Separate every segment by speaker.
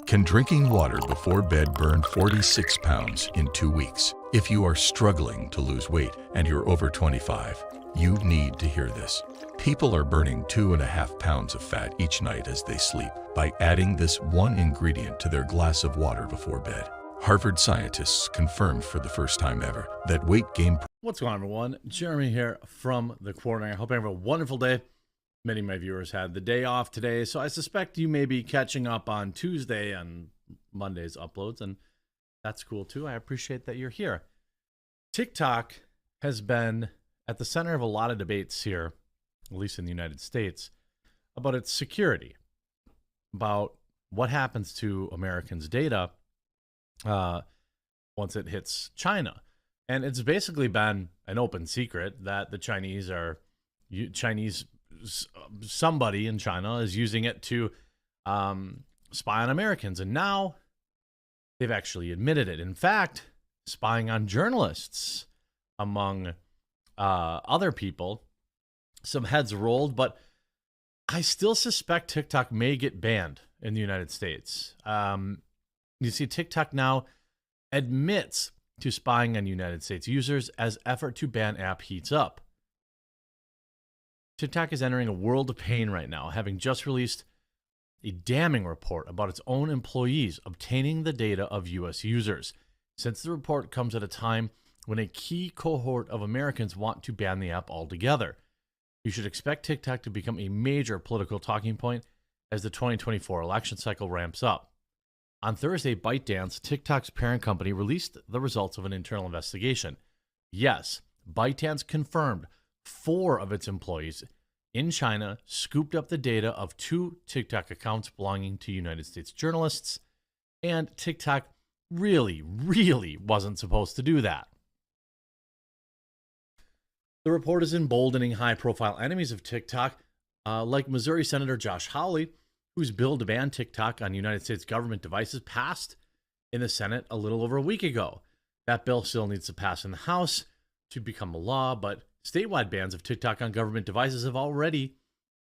Speaker 1: Can drinking water before bed burn 46 pounds in 2 weeks? If you are struggling to lose weight and you're over 25, you need to hear this. People are burning 2.5 pounds of fat each night as they sleep by adding this one ingredient to their glass of water before bed. Harvard scientists confirmed for the first time ever that weight gain...
Speaker 2: What's going on, everyone? Jeremy here from The Quartering. I hope you have a wonderful day. Many of my viewers had the day off today, so I suspect you may be catching up on Tuesday and Monday's uploads, and that's cool too. I appreciate that you're here. TikTok has been at the center of a lot of debates here, at least in the United States, about its security, about what happens to Americans' data once it hits China. And it's basically been an open secret that the somebody in China is using it to spy on Americans. And now they've actually admitted it. In fact, spying on journalists, among other people. Some heads rolled, but I still suspect TikTok may get banned in the United States. You see, TikTok now admits to spying on United States users as effort to ban app heats up. TikTok is entering a world of pain right now, having just released a damning report about its own employees obtaining the data of U.S. users. Since the report comes at a time when a key cohort of Americans want to ban the app altogether. You should expect TikTok to become a major political talking point as the 2024 election cycle ramps up. On Thursday, ByteDance, TikTok's parent company, released the results of an internal investigation. Yes, ByteDance confirmed 4 of its employees in China scooped up the data of 2 TikTok accounts belonging to United States journalists, and TikTok really wasn't supposed to do that. The report is emboldening high-profile enemies of TikTok, like Missouri Senator Josh Hawley, whose bill to ban TikTok on United States government devices passed in the Senate a little over a week ago. That bill still needs to pass in the House to become a law, but statewide bans of TikTok on government devices have already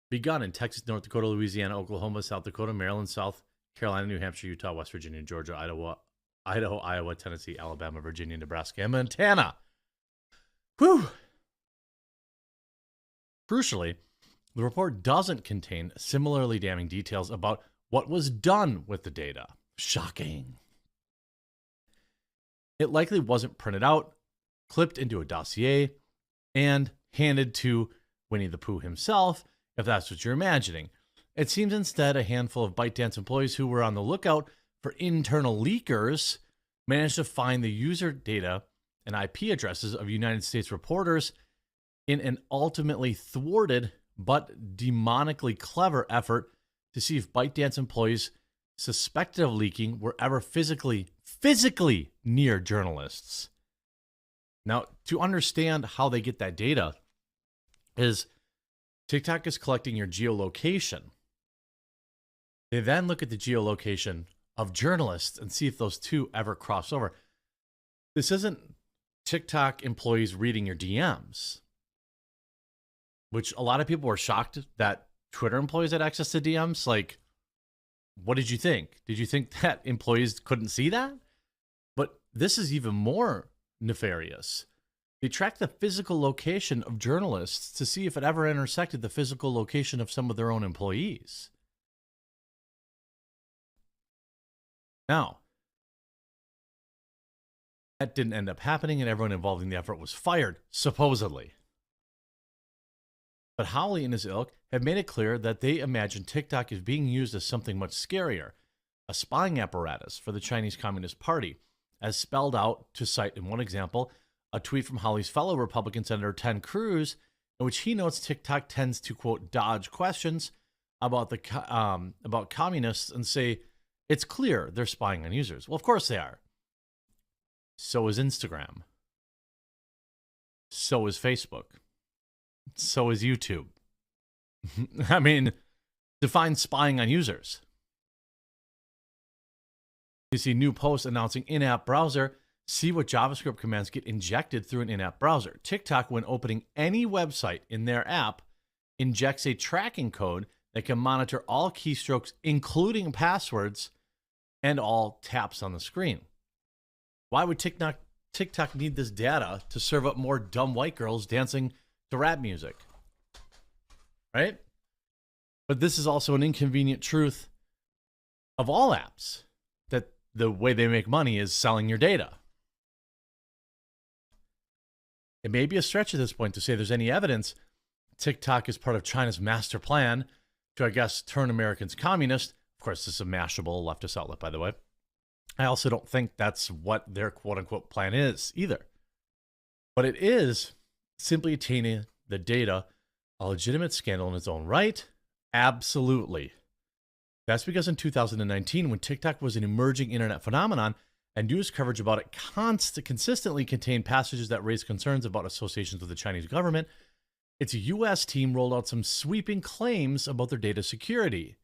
Speaker 2: begun in Texas, North Dakota, Louisiana, Oklahoma, South Dakota, Maryland, South Carolina, New Hampshire, Utah, West Virginia, Georgia, Idaho, Iowa, Tennessee, Alabama, Virginia, Nebraska, and Montana. Whew! Crucially, the report doesn't contain similarly damning details about what was done with the data. Shocking. It likely wasn't printed out, clipped into a dossier, and handed to Winnie the Pooh himself, if that's what you're imagining. It seems instead a handful of ByteDance employees who were on the lookout for internal leakers managed to find the user data and IP addresses of United States reporters in an ultimately thwarted but demonically clever effort to see if ByteDance employees suspected of leaking were ever physically near journalists. Now, to understand how they get that data is TikTok is collecting your geolocation. They then look at the geolocation of journalists and see if those two ever cross over. This isn't TikTok employees reading your DMs, which a lot of people were shocked that Twitter employees had access to DMs. Like, what did you think? Did you think that employees couldn't see that? But this is even more nefarious. They tracked the physical location of journalists to see if it ever intersected the physical location of some of their own employees. Now, that didn't end up happening, and everyone involved in the effort was fired, supposedly. But Hawley and his ilk have made it clear that they imagine TikTok is being used as something much scarier, a spying apparatus for the Chinese Communist Party, as spelled out, to cite in one example, a tweet from Hawley's fellow Republican Senator Ted Cruz, in which he notes TikTok tends to, quote, dodge questions about communists and say, it's clear they're spying on users. Well, of course they are. So is Instagram. So is Facebook. So is YouTube. I mean, define spying on users. You see new posts announcing in-app browser. See what JavaScript commands get injected through an in-app browser. TikTok, when opening any website in their app, injects a tracking code that can monitor all keystrokes, including passwords, and all taps on the screen. Why would TikTok need this data to serve up more dumb white girls dancing to rap music? Right? But this is also an inconvenient truth of all apps, that the way they make money is selling your data. It may be a stretch at this point to say there's any evidence TikTok is part of China's master plan to, I guess, turn Americans communist. Of course, this is a Mashable leftist outlet, by the way. I also don't think that's what their quote-unquote plan is either. But it is simply attaining the data a legitimate scandal in its own right? Absolutely. That's because in 2019, when TikTok was an emerging internet phenomenon and news coverage about it consistently contained passages that raised concerns about associations with the Chinese government, its U.S. team rolled out some sweeping claims about their data security.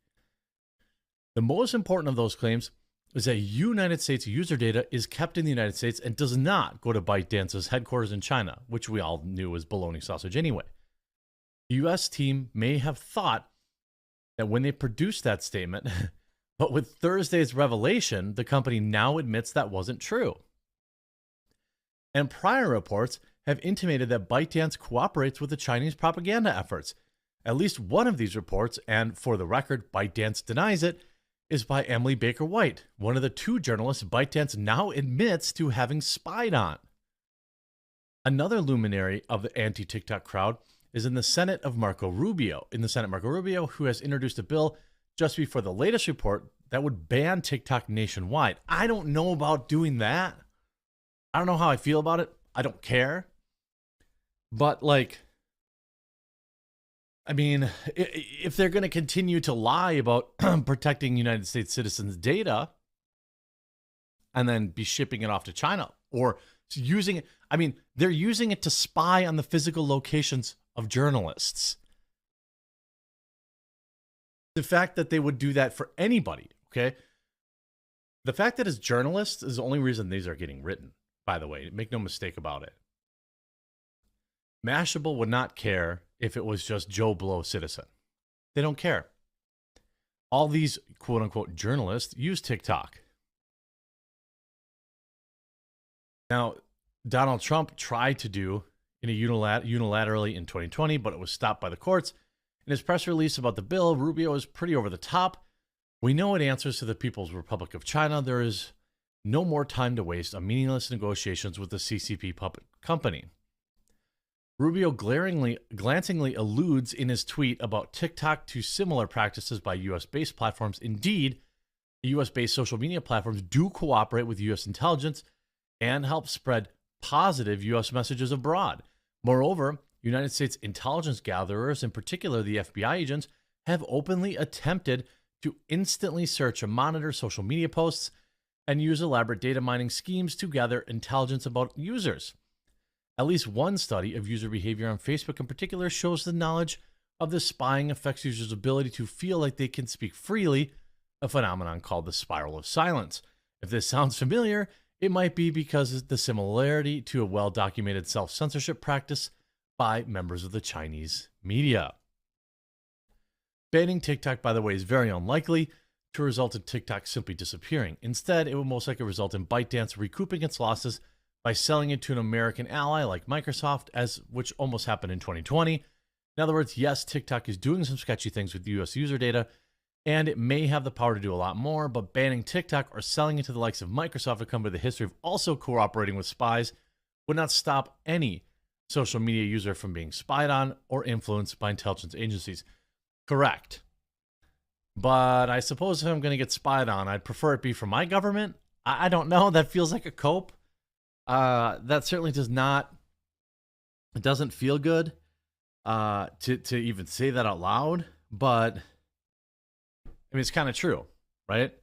Speaker 2: The most important of those claims is that United States user data is kept in the United States and does not go to ByteDance's headquarters in China, which we all knew was baloney sausage anyway. The U.S. team may have thought that when they produced that statement, but with Thursday's revelation, the company now admits that wasn't true. And prior reports have intimated that ByteDance cooperates with the Chinese propaganda efforts. At least one of these reports, and for the record, ByteDance denies it, is by Emily Baker White, one of the two journalists ByteDance now admits to having spied on. Another luminary of the anti-TikTok crowd is in the Senate, Marco Rubio, who has introduced a bill just before the latest report that would ban TikTok nationwide. I don't know about doing that. I don't know how I feel about it. I don't care. But if they're going to continue to lie about protecting United States citizens' data and then be shipping it off to China or using it, they're using it to spy on the physical locations of journalists. The fact that they would do that for anybody, okay? The fact that it's journalists is the only reason these are getting written, by the way. Make no mistake about it. Mashable would not care if it was just Joe Blow citizen. They don't care. All these quote-unquote journalists use TikTok. Now, Donald Trump tried to do in a unilaterally in 2020, but it was stopped by the courts. In his press release about the bill, Rubio is pretty over the top. We know it answers to the People's Republic of China. There is no more time to waste on meaningless negotiations with the CCP puppet company. Rubio glancingly alludes in his tweet about TikTok to similar practices by U.S.-based platforms. Indeed, U.S.-based social media platforms do cooperate with U.S. intelligence and help spread positive U.S. messages abroad. Moreover, United States intelligence gatherers, in particular the FBI agents, have openly attempted to instantly search and monitor social media posts and use elaborate data mining schemes to gather intelligence about users. At least one study of user behavior on Facebook in particular shows the knowledge of this spying affects users' ability to feel like they can speak freely, a phenomenon called the spiral of silence. If this sounds familiar, it might be because of the similarity to a well-documented self-censorship practice by members of the Chinese media. Banning TikTok, by the way, is very unlikely to result in TikTok simply disappearing. Instead, it will most likely result in ByteDance recouping its losses by selling it to an American ally like Microsoft, which almost happened in 2020. In other words, yes, TikTok is doing some sketchy things with US user data, and it may have the power to do a lot more, but banning TikTok or selling it to the likes of Microsoft, a company with a history of also cooperating with spies, would not stop any social media user from being spied on or influenced by intelligence agencies. Correct. But I suppose if I'm going to get spied on, I'd prefer it be from my government. I don't know. That feels like a cope. That certainly does not, it doesn't feel good to even say that out loud, but it's kind of true, right?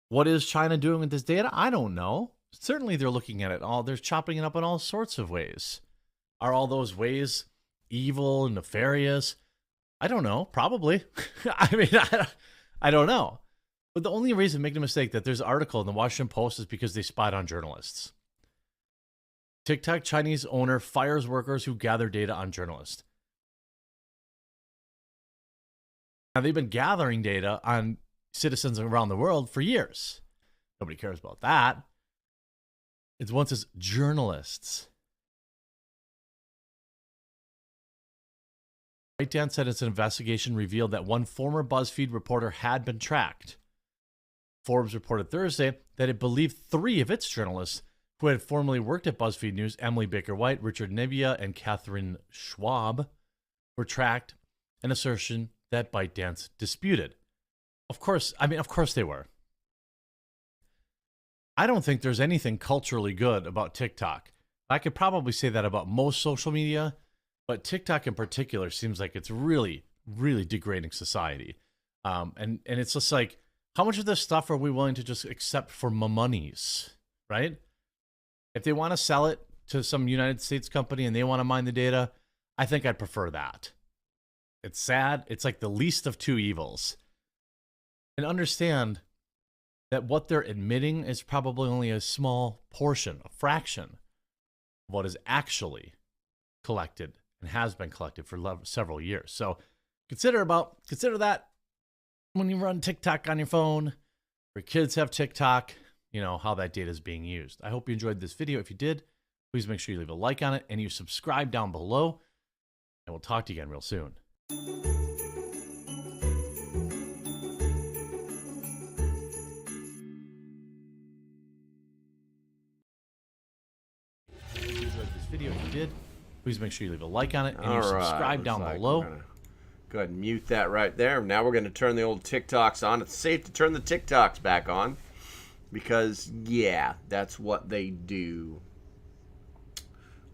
Speaker 2: What is China doing with this data? I don't know. Certainly they're looking at it all. They're chopping it up in all sorts of ways. Are all those ways evil and nefarious? I don't know. Probably. I don't know. But the only reason, make no mistake, that there's an article in the Washington Post is because they spied on journalists. TikTok Chinese owner fires workers who gather data on journalists. Now, they've been gathering data on citizens around the world for years. Nobody cares about that. It's once as journalists. ByteDance said its investigation revealed that one former BuzzFeed reporter had been tracked. Forbes reported Thursday that it believed 3 of its journalists who had formerly worked at BuzzFeed News, Emily Baker-White, Richard Nevia, and Catherine Schwab, were tracked, an assertion that ByteDance disputed. Of course they were. I don't think there's anything culturally good about TikTok. I could probably say that about most social media, but TikTok in particular seems like it's really, really degrading society. And it's just like, how much of this stuff are we willing to just accept for monies, right? If they want to sell it to some United States company and they want to mine the data, I think I'd prefer that. It's sad. It's like the least of two evils. And understand that what they're admitting is probably only a small portion, a fraction of what is actually collected and has been collected for several years. So consider that when you run TikTok on your phone, or kids have TikTok, you know, how that data is being used. I hope you enjoyed this video. If you did, please make sure you leave a like on it and you subscribe down below, and we'll talk to you again real soon. If you enjoyed this video, if you did, please make sure you leave a like on it and you subscribe down below.
Speaker 3: Go ahead and mute that right there. Now we're going to turn the old TikToks on. It's safe to turn the TikToks back on because, yeah, that's what they do.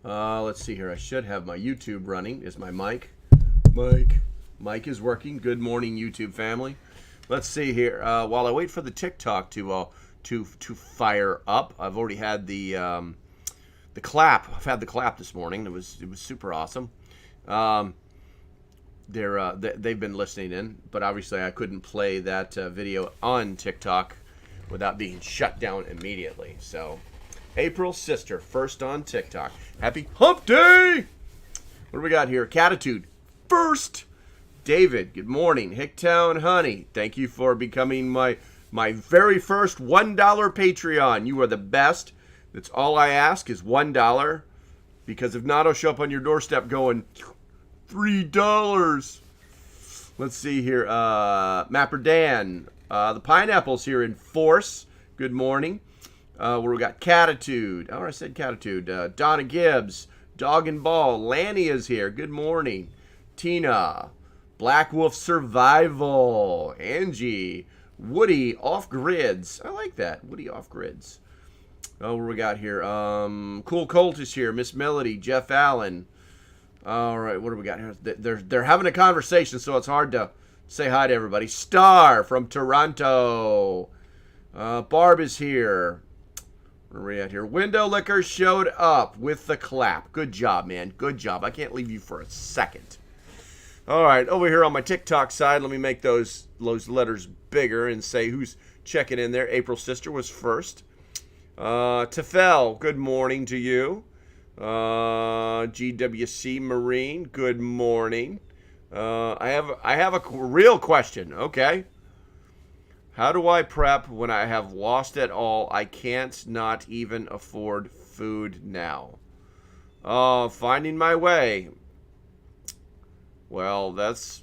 Speaker 3: Let's see here. I should have my YouTube running. Is my mic? Mic is working. Good morning, YouTube family. Let's see here. While I wait for the TikTok to fire up, I've already had the clap. I've had the clap this morning. It was super awesome. They've been listening in, but obviously I couldn't play that video on TikTok without being shut down immediately. So, April's sister, first on TikTok. Happy Hump Day! What do we got here? Catitude, first. David, good morning. Hicktown Honey, thank you for becoming my very first $1 Patreon. You are the best. That's all I ask is $1, because if not, I'll show up on your doorstep going $3. Let's see here. Mapper Dan. The pineapple's here in force. Good morning. Where we got Catitude. Oh, I said Catitude. Donna Gibbs. Dog and Ball. Lanny is here. Good morning. Tina. Black Wolf Survival. Angie. Woody Off Grids. I like that. Woody Off Grids. Oh, what we got here? Cool Colt is here. Miss Melody. Jeff Allen. All right, what do we got here? They're having a conversation, so it's hard to say hi to everybody. Star from Toronto. Barb is here. Where are we at here? Window Liquor showed up with the clap. Good job, man. Good job. I can't leave you for a second. All right, over here on my TikTok side, let me make those letters bigger and say who's checking in there. April's sister was first. Tefel, good morning to you. GWC Marine, good morning. I have a real question. Okay. How do I prep when I have lost it all? I can't not even afford food now. Finding my way. Well, that's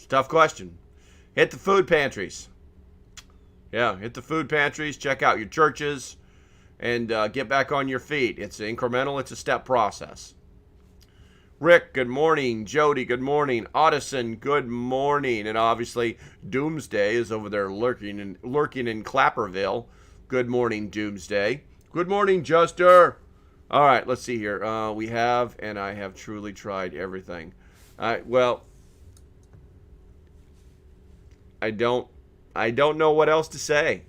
Speaker 3: tough question. Hit the food pantries. Yeah, hit the food pantries, check out your churches, and get back on your feet. It's incremental. It's a step process. Rick, good morning. Jody, good morning. Audison, good morning. And obviously, Doomsday is over there lurking in Clapperville. Good morning, Doomsday. Good morning, Juster. All right, let's see here. We have, and I have truly tried everything. Well, I don't know what else to say.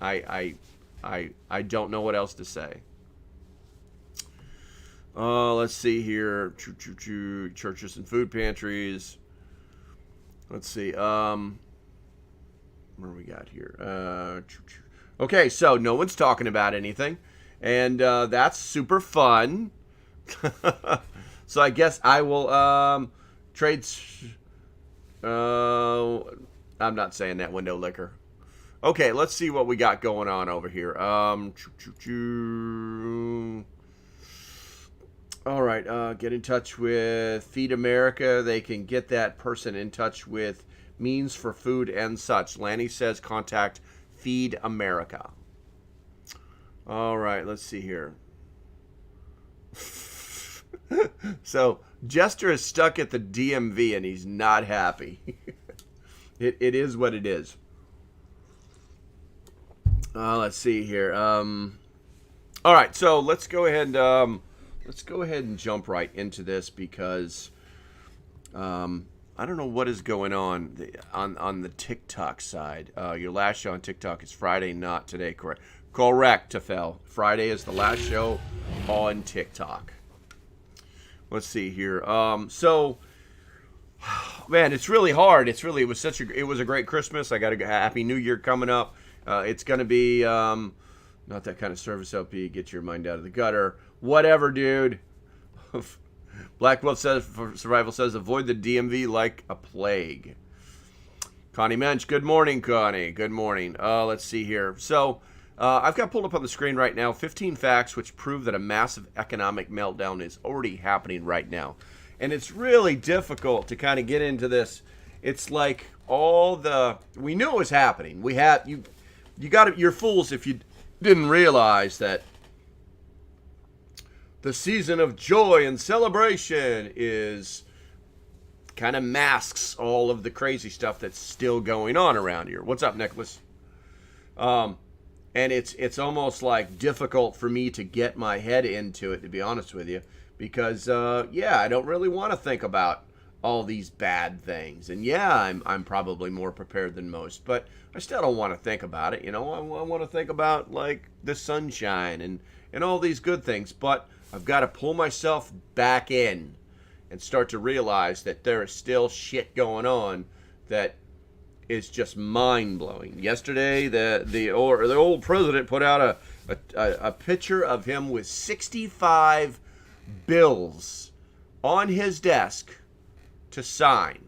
Speaker 3: I don't know what else to say. Let's see here. Churches and food pantries. Let's see. What do we got here? Okay, so no one's talking about anything. And that's super fun. So I guess I will trade... I'm not saying that, window liquor. Okay, let's see what we got going on over here. All right, get in touch with Feed America. They can get that person in touch with means for food and such. Lanny says contact Feed America. All right, let's see here. So, Jester is stuck at the DMV and he's not happy. It is what it is. Let's see here. All right, so let's go ahead and jump right into this because I don't know what is going on the TikTok side. Your last show on TikTok is Friday, not today, correct? Correct, Tefel. Friday is the last show on TikTok. Let's see here. So, man, it's really hard. It was a great Christmas. I got a happy New Year coming up. It's going to be not that kind of service LP. Get your mind out of the gutter. Whatever, dude. Black Wolf says, for Survival says, avoid the DMV like a plague. Connie Mensch, good morning, Connie. Good morning. Let's see here. So, I've got pulled up on the screen right now 15 facts which prove that a massive economic meltdown is already happening right now. And it's really difficult to kind of get into this. It's like we knew it was happening. You're fools if you didn't realize that the season of joy and celebration is kind of masks all of the crazy stuff that's still going on around here. What's up, Nicholas? And it's almost like difficult for me to get my head into it, to be honest with you, because I don't really want to think about all these bad things. And yeah, I'm probably more prepared than most, but I still don't want to think about it. You know, I want to think about like the sunshine and all these good things, but I've got to pull myself back in and start to realize that there is still shit going on that is just mind-blowing. Yesterday, the old president put out a picture of him with 65 bills on his desk to sign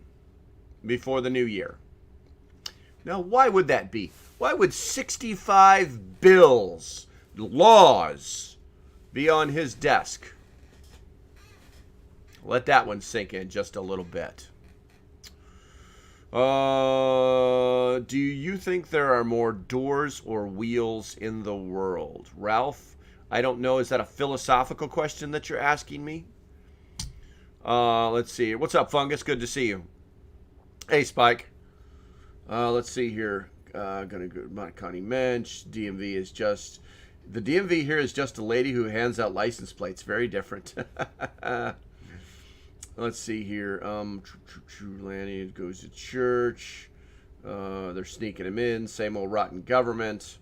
Speaker 3: before the new year. Now, why would that be? Why would 65 bills, laws, be on his desk? Let that one sink in just a little bit. Do you think there are more doors or wheels in the world? Ralph, I don't know. Is that a philosophical question that you're asking me? Let's see. What's up, Fungus? Good to see you. Hey, Spike. Let's see here. Gonna go about Connie Mensch. The DMV here is just a lady who hands out license plates. Very different. Let's see here. Lanny goes to church. They're sneaking him in. Same old rotten government.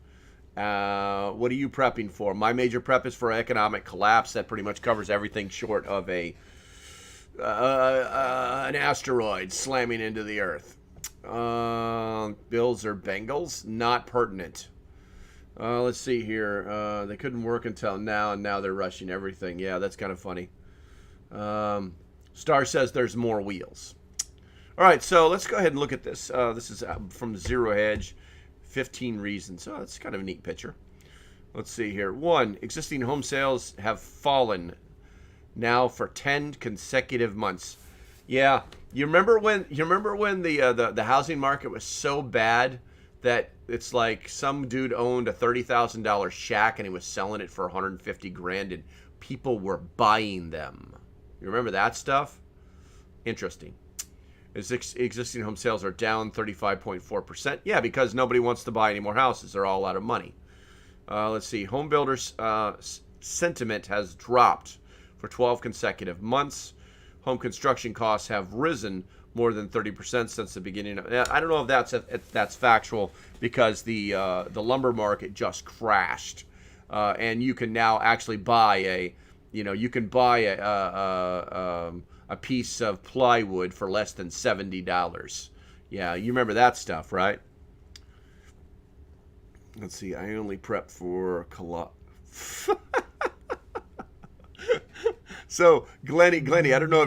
Speaker 3: What are you prepping for? My major prep is for economic collapse. That pretty much covers everything short of an asteroid slamming into the earth. Bills or Bengals? Not pertinent. Let's see here. They couldn't work until now, and now they're rushing everything. Yeah, that's kind of funny. Star says there's more wheels. All right, so let's go ahead and look at this. This is from Zero Hedge, 15 reasons. Oh, that's kind of a neat picture. Let's see here. 1, existing home sales have fallen now for 10 consecutive months. Yeah, you remember when the housing market was so bad that it's like some dude owned a $30,000 shack and he was selling it for $150,000 and people were buying them. You remember that stuff? Interesting. Existing home sales are down 35.4%. Yeah, because nobody wants to buy any more houses. They're all out of money. Let's see. Home builders' sentiment has dropped for 12 consecutive months. Home construction costs have risen more than 30% since the beginning. I don't know if that's factual because the lumber market just crashed, and you can now actually buy a piece of plywood for less than $70. Yeah, you remember that stuff, right? Let's see. I only prep for So, Glenny, I don't know.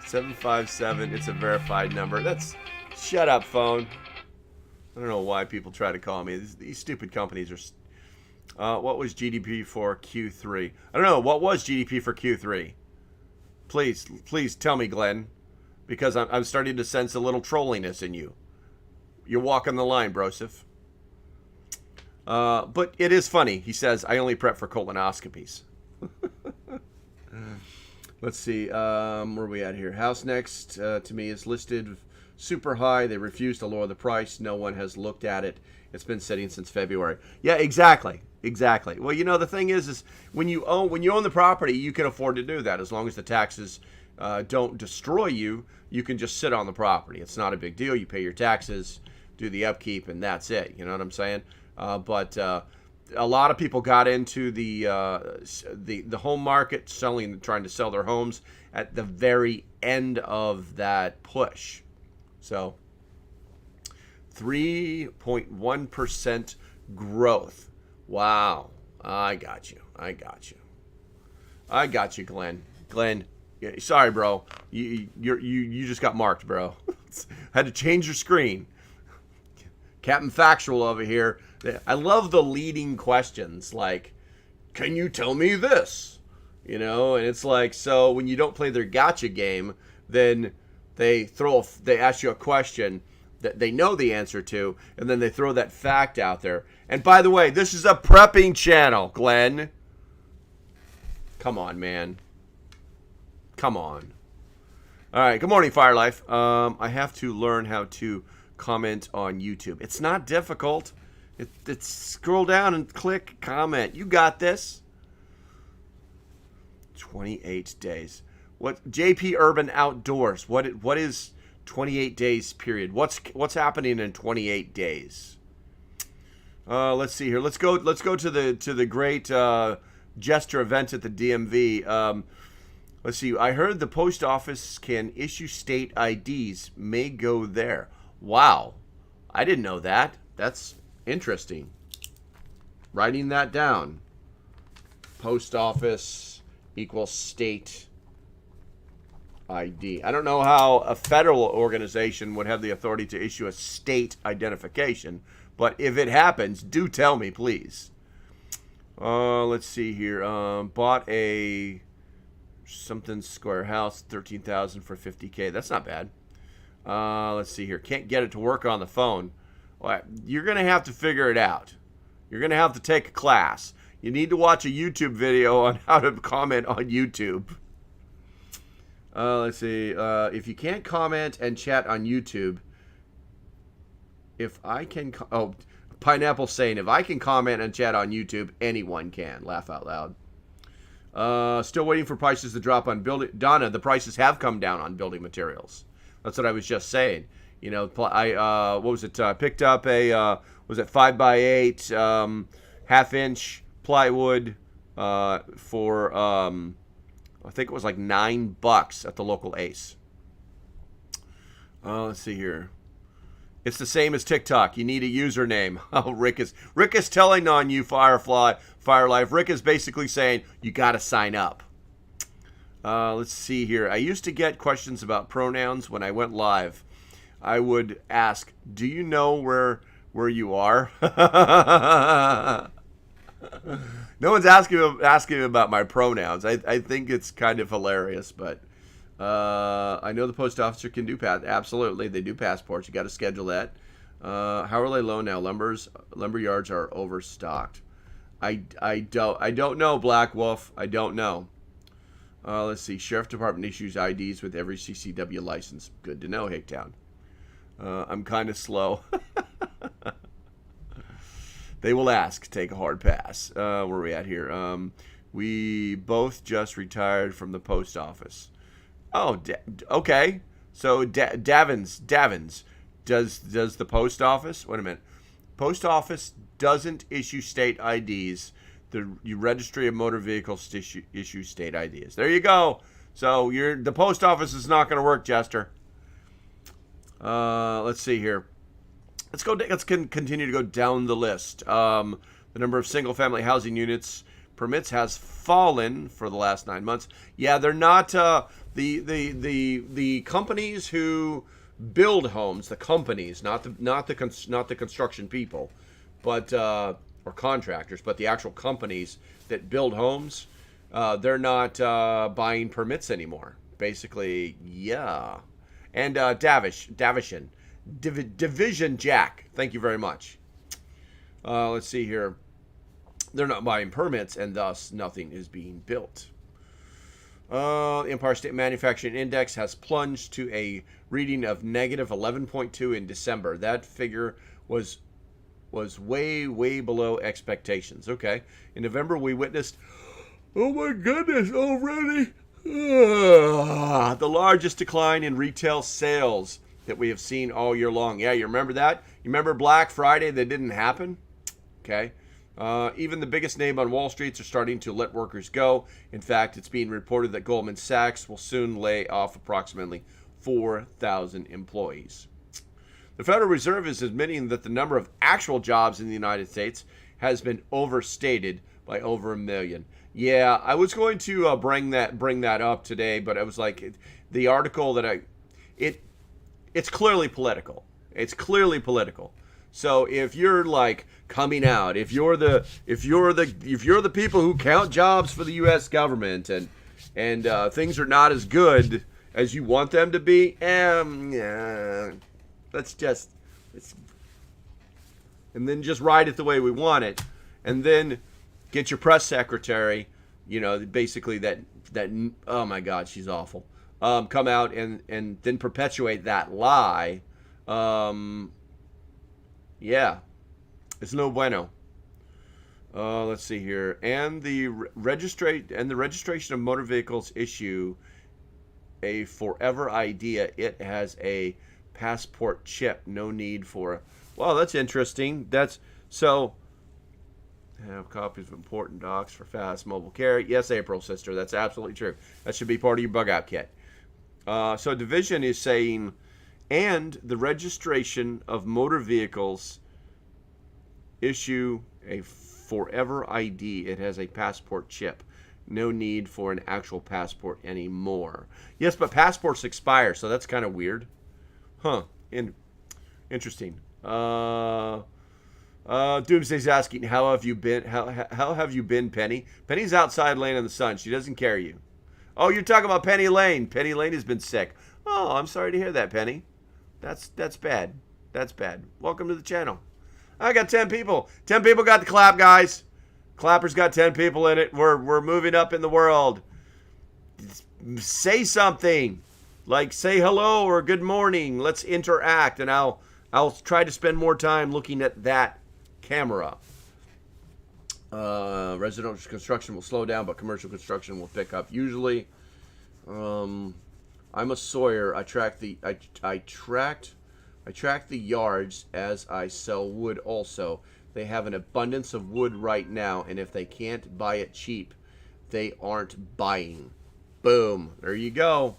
Speaker 3: 757. It's a verified number. That's shut up, phone. I don't know why people try to call me. These stupid companies are. What was GDP for Q3? I don't know. What was GDP for Q3? Please tell me, Glenn, because I'm starting to sense a little trolliness in you. You're walking the line, Broseph. But it is funny. He says, I only prep for colonoscopies. Let's see. Where are we at here? House next to me is listed super high. They refuse to lower the price. No one has looked at it. It's been sitting since February. Yeah, exactly. Well, the thing is when you own the property, you can afford to do that. As long as the taxes don't destroy you, you can just sit on the property. It's not a big deal. You pay your taxes, do the upkeep, and that's it. You know what I'm saying? But a lot of people got into the home market, trying to sell their homes at the very end of that push. So 3.1% growth. Wow. I got you, Glenn. Sorry, bro. You just got marked, bro. Had to change your screen. Captain Factual over here. I love the leading questions like, can you tell me this? And it's like, so when you don't play their gotcha game, then they ask you a question that they know the answer to, and then they throw that fact out there. And by the way, this is a prepping channel, Glenn. Come on, man. Come on. All right, good morning, Fire Life. I have to learn how to comment on YouTube. It's not difficult. It's scroll down and click comment. You got this. 28 days. What JP Urban Outdoors? What is 28 days period? What's happening in 28 days? Let's see here. Let's go to the great Jester event at the DMV. Let's see. I heard the post office can issue state IDs. May go there. Wow. I didn't know that. That's interesting. Writing that down. Post office equals state ID. I don't know how a federal organization would have the authority to issue a state identification, but if it happens, do tell me, please. Let's see here. Bought a something square house, $13,000 for $50K. That's not bad. Let's see here. Can't get it to work on the phone. Well, you're going to have to figure it out. You're going to have to take a class. You need to watch a YouTube video on how to comment on YouTube. Let's see. If you can't comment and chat on YouTube, if I can... Pineapple saying, if I can comment and chat on YouTube, anyone can. Laugh out loud. Still waiting for prices to drop on building... Donna, the prices have come down on building materials. That's what I was just saying. What was it? Picked up a, was it 5x8, half-inch plywood for, I think it was like $9 at the local Ace. Let's see here. It's the same as TikTok. You need a username. Oh, Rick is telling on you, Fire Life. Rick is basically saying you got to sign up. Let's see here. I used to get questions about pronouns when I went live. I would ask, do you know where you are? No one's asking about my pronouns. I think it's kind of hilarious, but I know the post officer can do absolutely. They do passports. You got to schedule that. How are they low now? Lumber yards are overstocked. I don't know, Black Wolf. I don't know. Let's see. Sheriff Department issues IDs with every CCW license. Good to know, Hicktown. I'm kind of slow. They will ask. Take a hard pass. Where are we at here? We both just retired from the post office. Oh, okay. So Davins, does the post office? Wait a minute. Post office doesn't issue state IDs. The registry of motor vehicles issue state IDs. There you go. So the post office is not going to work, Jester. Let's see here. Let's continue to go down the list. The number of single-family housing units permits has fallen for the last 9 months. Yeah, they're not The companies who build homes, the companies, not the construction people, but or contractors, but the actual companies that build homes, they're not buying permits anymore. Basically, yeah. And Division Jack, thank you very much. Let's see here. They're not buying permits, and thus nothing is being built. The Empire State Manufacturing Index has plunged to a reading of negative 11.2 in December. That figure was way below expectations. Okay. In November, we witnessed, oh my goodness, already, the largest decline in retail sales that we have seen all year long. Yeah, you remember that? You remember Black Friday that didn't happen? Okay. Even the biggest name on Wall Street are starting to let workers go. In fact, it's being reported that Goldman Sachs will soon lay off approximately 4,000 employees. The Federal Reserve is admitting that the number of actual jobs in the United States has been overstated by over 1 million. Yeah, I was going to bring that up today, but I was like, the article that it's clearly political. It's clearly political. So if you're like coming out, if you're the people who count jobs for the U.S. government and things are not as good as you want them to be, and then just write it the way we want it, and then get your press secretary, basically that oh my God, she's awful, come out and then perpetuate that lie. Yeah, it's no bueno. Let's see here, and the registration of motor vehicles issue a forever idea. It has a passport chip. No need for. Well, that's interesting. That's so. Have copies of important docs for fast mobile carry. Yes, April, sister. That's absolutely true. That should be part of your bug out kit. So Division is saying, and the registration of motor vehicles issue a forever ID. It has a passport chip. No need for an actual passport anymore. Yes, but passports expire, so that's kind of weird. Huh. Interesting. Doomsday's asking, how have you been? How have you been, Penny? Penny's outside laying in the sun. She doesn't carry you. Oh, you're talking about Penny Lane. Penny Lane has been sick. Oh, I'm sorry to hear that, Penny. That's bad. That's bad. Welcome to the channel. I got 10 people. 10 people got the clap, guys. Clapper's got 10 people in it. We're moving up in the world. Say something. Like say hello or good morning. Let's interact, and I'll try to spend more time looking at that camera. Residential construction will slow down, but commercial construction will pick up. Usually, I'm a sawyer. I track the yards as I sell wood. Also, they have an abundance of wood right now, and if they can't buy it cheap, they aren't buying. Boom. There you go.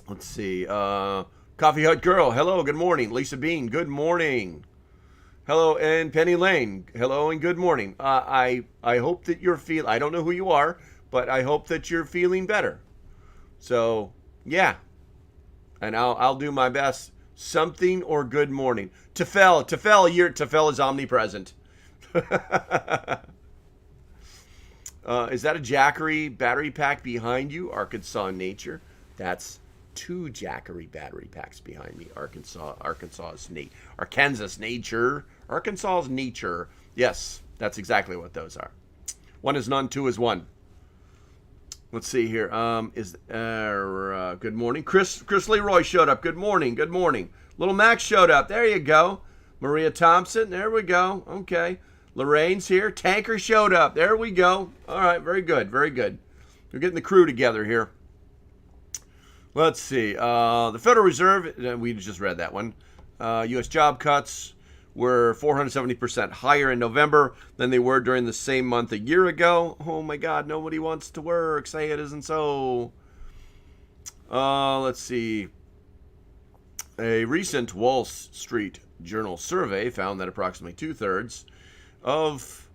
Speaker 3: Let's see. Coffee Hut Girl. Hello. Good morning. Lisa Bean. Good morning. Hello. And Penny Lane. Hello and good morning. I hope that you're I don't know who you are, but I hope that you're feeling better. So, yeah. And I'll do my best. Something or good morning. Tefel is omnipresent. Is that a Jackery battery pack behind you? Arkansas Nature. That's 2 Jackery battery packs behind me. Arkansas Nature. Yes, that's exactly what those are. 1 is none, 2 is 1. Let's see here. Good morning. Chris Leroy showed up. Good morning. Good morning. Little Max showed up. There you go. Maria Thompson. There we go. Okay. Lorraine's here. Tanker showed up. There we go. All right. Very good. Very good. We're getting the crew together here. Let's see. The Federal Reserve. We just read that one. U.S. job cuts were 470% higher in November than they were during the same month a year ago. Oh my God, nobody wants to work. Say it isn't so. Let's see. A recent Wall Street Journal survey found that approximately 2/3 of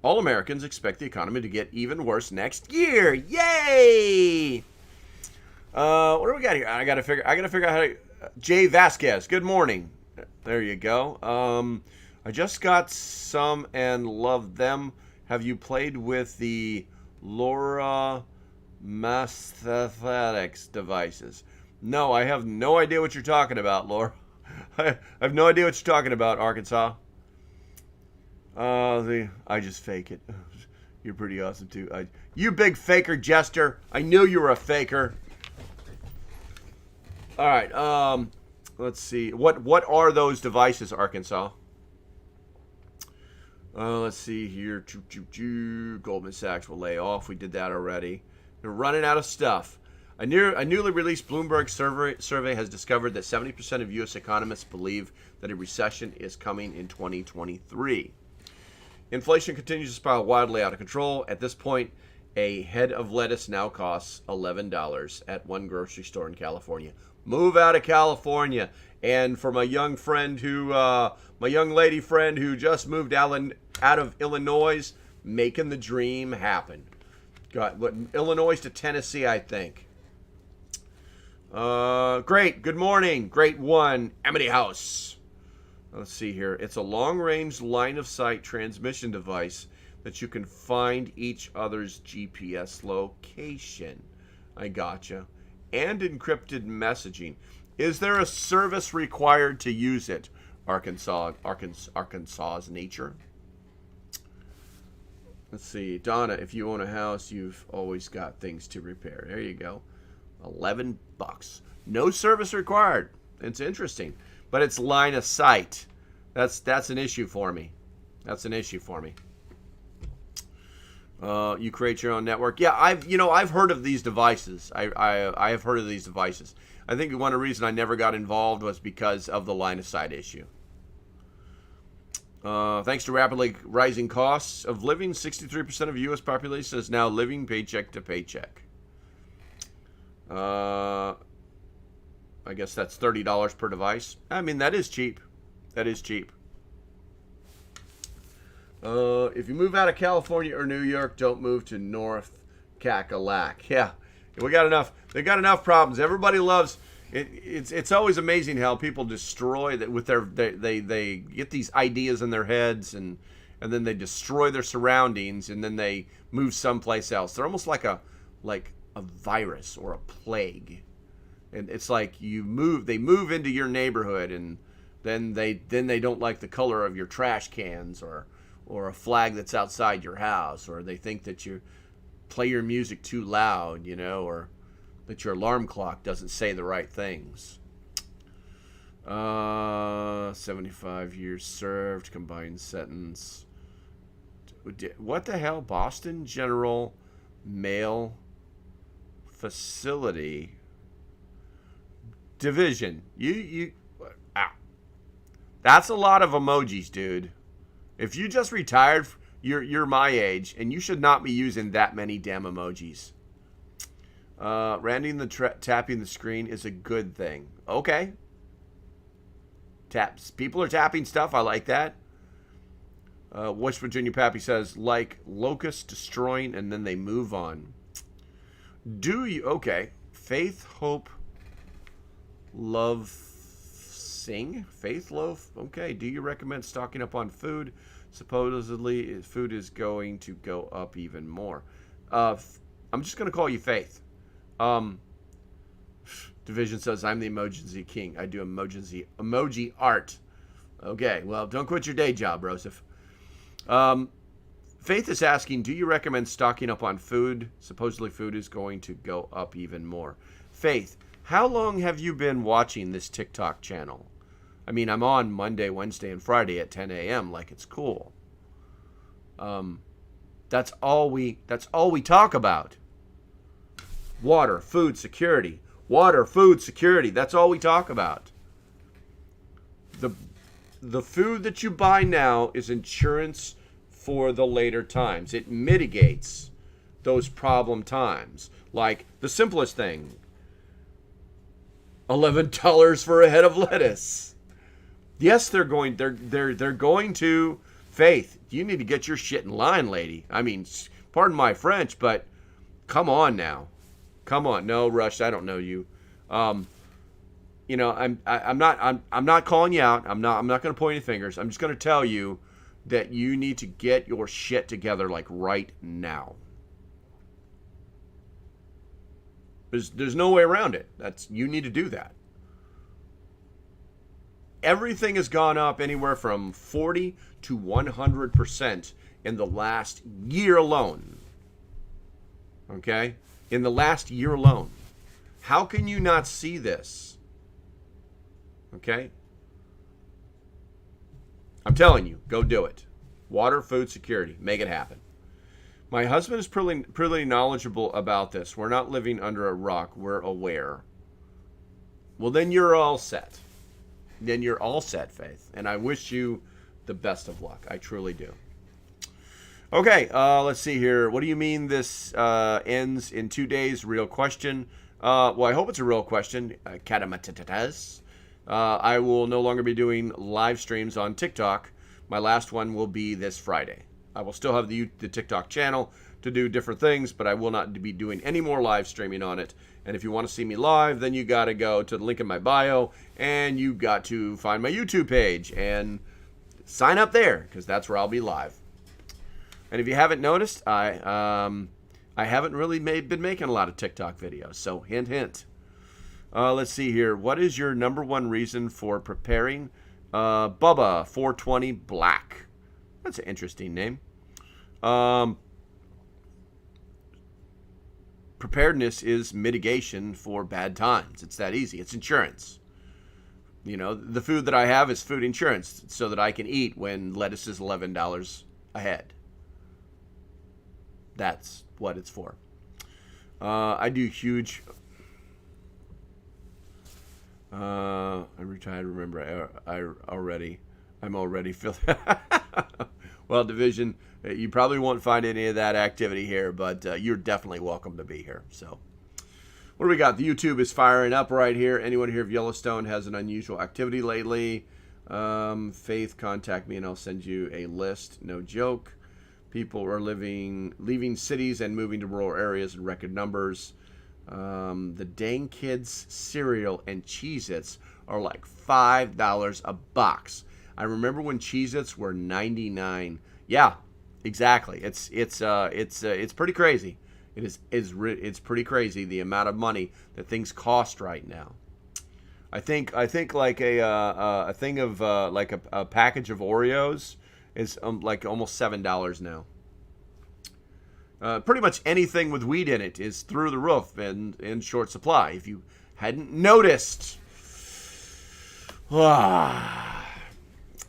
Speaker 3: All Americans expect the economy to get even worse next year. Yay! What do we got here? I gotta figure out how to. Jay Vasquez. Good morning. There you go. I just got some and love them. Have you played with the Laura Mathematics devices? No, I have no idea what you're talking about, Laura. I have no idea what you're talking about, Arkansas. I just fake it. You're pretty awesome too. You big faker, Jester. I knew you were a faker. All right. Let's see. What are those devices, Arkansas? Let's see here. Goldman Sachs will lay off. We did that already. They're running out of stuff. A newly released Bloomberg survey has discovered that 70% of U.S. economists believe that a recession is coming in 2023. Inflation continues to spiral wildly out of control. At this point, a head of lettuce now costs $11 at one grocery store in California. Move out of California. And for my young lady friend who just moved out of Illinois, making the dream happen. Got Illinois to Tennessee, I think. Great. Good morning. Great one. Amity House. Let's see here. It's a long-range line-of-sight transmission device that you can find each other's GPS location. I gotcha. And encrypted messaging. Is there a service required to use it? Arkansas's nature. Let's see. Donna, if you own a house, you've always got things to repair. There you go. $11. No service required. It's interesting. But it's line of sight. That's an issue for me. That's an issue for me. You create your own network. Yeah, I've heard of these devices. I have heard of these devices. I think one of the reasons I never got involved was because of the line of sight issue. Thanks to rapidly rising costs of living, 63% of U.S. population is now living paycheck to paycheck. I guess that's $30 per device. I mean, that is cheap. That is cheap. If you move out of California or New York, don't move to North Cackalack. Yeah, we got enough. They got enough problems. Everybody loves it. It's always amazing how people destroy that with their they get these ideas in their heads and then they destroy their surroundings and then they move someplace else. They're almost like a virus or a plague. And it's like they move into your neighborhood and then they don't like the color of your trash cans or a flag that's outside your house, or they think that you play your music too loud, or that your alarm clock doesn't say the right things. 75 years served, combined sentence. What the hell? Boston General Mail Facility Division. That's a lot of emojis, dude. If you just retired, you're my age, and you should not be using that many damn emojis. Tapping the screen is a good thing. Okay. People are tapping stuff. I like that. West Virginia Pappy says, like locusts destroying, and then they move on. Okay. Faith, hope, love, sing. Faith, love. Okay. Do you recommend stocking up on food? Supposedly, food is going to go up even more. I'm just going to call you Faith. Division says, I'm the emergency king. I do emoji art. Okay, well, don't quit your day job, Rosef. Faith is asking, do you recommend stocking up on food? Supposedly, food is going to go up even more. Faith, how long have you been watching this TikTok channel? I mean, I'm on Monday, Wednesday, and Friday at 10 a.m. like it's cool. That's all we talk about. Water, food security. Water, food security. That's all we talk about. The food that you buy now is insurance for the later times. It mitigates those problem times. Like the simplest thing. $11 for a head of lettuce. Yes, they're going to Faith, you need to get your shit in line, lady. I mean, pardon my French, but come on now. Come on. No, Rush, I don't know you. You know, I'm not calling you out. I'm not going to point any fingers. I'm just going to tell you that you need to get your shit together like right now. There's no way around it. You need to do that. Everything has gone up anywhere from 40 to 100% in the last year alone. Okay? In the last year alone. How can you not see this? Okay? I'm telling you, go do it. Water, food, security. Make it happen. My husband is pretty knowledgeable about this. We're not living under a rock. We're aware. Well, then you're all set. Then you're all set, Faith. And I wish you the best of luck. I truly do. Okay, let's see here. What do you mean this ends in 2 days? Real question. Well, I hope it's a real question. Katamatatas. I will no longer be doing live streams on TikTok. My last one will be this Friday. I will still have the TikTok channel to do different things, but I will not be doing any more live streaming on it. And if you want to see me live, then you got to go to the link in my bio, and you got to find my YouTube page and sign up there, because that's where I'll be live. And if you haven't noticed, I haven't really been making a lot of TikTok videos, so hint, hint. Let's see here. What is your number one reason for preparing Bubba 420 Black? That's an interesting name. Preparedness is mitigation for bad times. It's that easy. It's insurance. You know, the food that I have is food insurance so that I can eat when lettuce is $11 a head. That's what it's for. I do huge... every time I remember, I'm already feeling... Well, Division, you probably won't find any of that activity here, but you're definitely welcome to be here. So, what do we got? The YouTube is firing up right here. Anyone here of Yellowstone has an unusual activity lately? Faith, contact me and I'll send you a list. No joke. People are leaving cities and moving to rural areas in record numbers. The dang kids cereal and Cheez-Its are like $5 a box. I remember when Cheez-Its were 99. Yeah, exactly. It's pretty crazy. It's pretty crazy the amount of money that things cost right now. I think like a thing of like a package of Oreos is like almost $7 now. Pretty much anything with weed in it is through the roof and in short supply. If you hadn't noticed.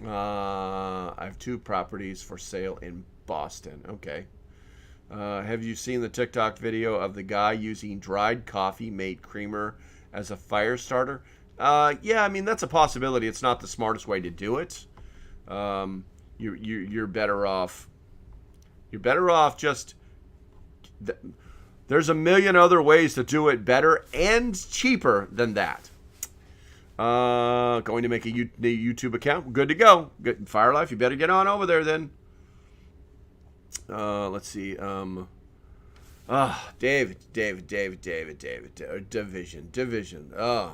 Speaker 3: I have 2 properties for sale in Boston. Okay. Have you seen the TikTok video of the guy using dried coffee made creamer as a fire starter? Yeah, I mean, that's a possibility. It's not the smartest way to do it. You're better off. You're better off just... There's a million other ways to do it better and cheaper than that. Going to make a YouTube account. Good to go. Good. Fire Life, you better get on over there then. Let's see. David. Division. I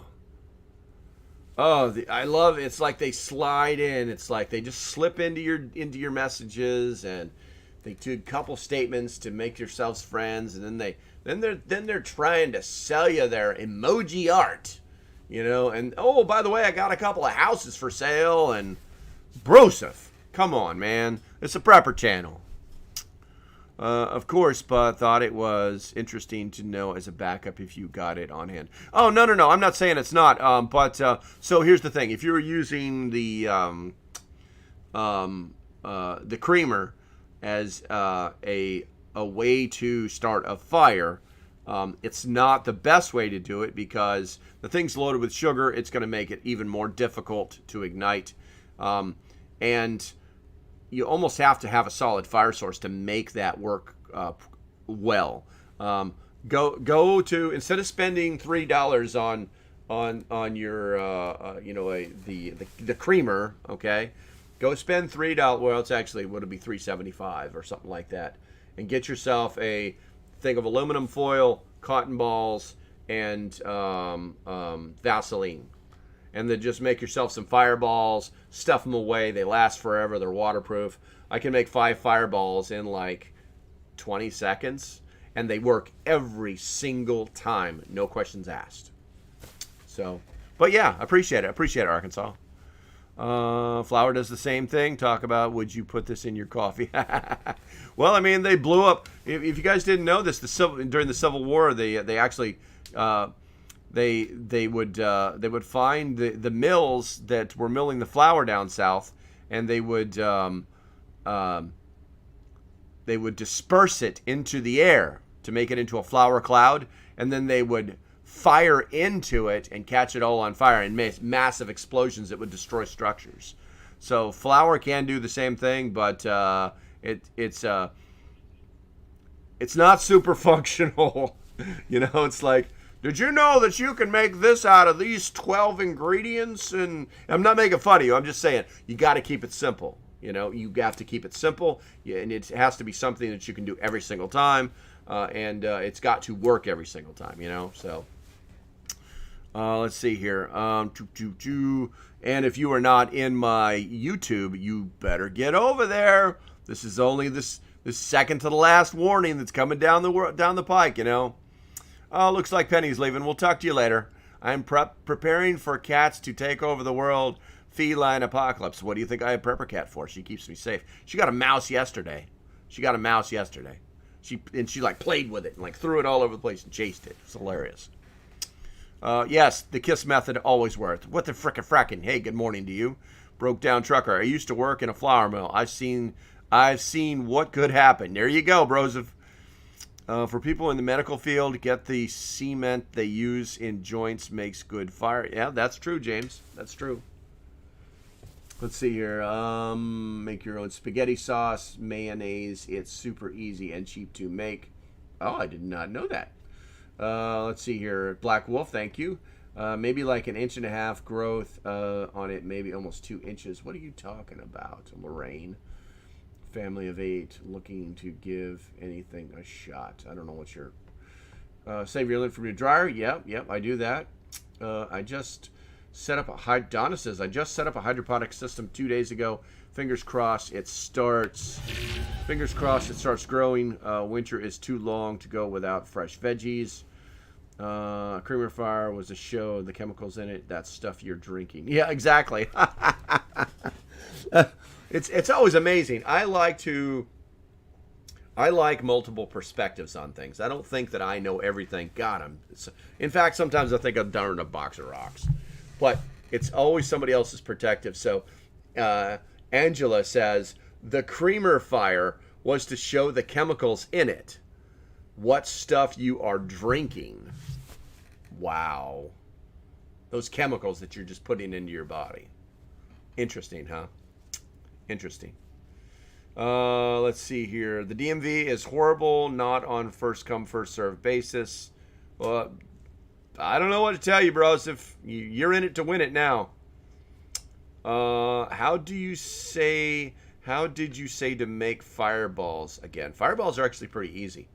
Speaker 3: love it. It's like they slide in. It's like they just slip into your messages, and they do a couple statements to make yourselves friends, and then they're trying to sell you their emoji art. You know, and oh, by the way, I got a couple of houses for sale, and Broseph, come on, man. It's a prepper channel. Of course, but thought it was interesting to know as a backup if you got it on hand. Oh, no. I'm not saying it's not. So here's the thing. If you were using the creamer as a way to start a fire, it's not the best way to do it because the thing's loaded with sugar. It's going to make it even more difficult to ignite. And you almost have to have a solid fire source to make that work well. Go to, instead of spending $3 on your the creamer, okay, Go spend $3. Well, it's actually would it be $3.75 or something like that, and get yourself a thing of aluminum foil, cotton balls, and Vaseline, and then just make yourself some fireballs. Stuff them away. They last forever. They're waterproof. I can make 5 fireballs in like 20 seconds, and they work every single time. No questions asked. So, but yeah, appreciate it. Appreciate it, Arkansas. Flour does the same thing. Talk about, would you put this in your coffee? Well, I mean, they blew up. If you guys didn't know this, during the Civil War, they actually they would find the mills that were milling the flour down south, and they would disperse it into the air to make it into a flour cloud, and then they would fire into it and catch it all on fire and make massive explosions that would destroy structures. So flour can do the same thing, but it's not super functional. You know, it's like, did you know that you can make this out of these 12 ingredients? And I'm not making fun of you. I'm just saying you got to keep it simple. You know, you have to keep it simple, and it has to be something that you can do every single time, and it's got to work every single time. You know, so. Let's see here. And if you are not in my YouTube, you better get over there. This is only this second to the last warning that's coming down the pike, you know. Looks like Penny's leaving. We'll talk to you later. I'm preparing for cats to take over the world. Feline apocalypse. What do you think I have Prepper Cat for? She keeps me safe. She got a mouse yesterday. She like played with it and like threw it all over the place and chased it. It's hilarious. Yes, the KISS method always worked. What the frickin'? Hey, good morning to you. Broke down trucker. I used to work in a flour mill. I've seen what could happen. There you go, bros. For people in the medical field, get the cement they use in joints makes good fire. Yeah, that's true, James. That's true. Let's see here. Make your own spaghetti sauce, mayonnaise. It's super easy and cheap to make. Oh, I did not know that. Let's see here. Black Wolf, thank you. Maybe like 1.5 inch growth on it, maybe almost 2 inches. What are you talking about, Lorraine? Family of 8, looking to give anything a shot. I don't know what your save your lint from your dryer. Yep, I do that. I just set up Donna says, I just set up a hydroponic system 2 days ago. Fingers crossed it starts growing. Winter is too long to go without fresh veggies. Creamer Fire was a show. The chemicals in it, that stuff you're drinking. Yeah, exactly. It's always amazing. I like multiple perspectives on things. I don't think that I know everything. God, in fact, sometimes I think I'm down in a box of rocks. But it's always somebody else's perspective. So Angela says, the Creamer Fire was to show the chemicals in it. What stuff you are drinking. Wow. Those chemicals that you're just putting into your body. Interesting, huh? Interesting. Let's see here. The DMV is horrible, not on first come, first serve basis. Well, I don't know what to tell you, bros. If you're in it to win it now. How did you say to make fireballs again? Fireballs are actually pretty easy.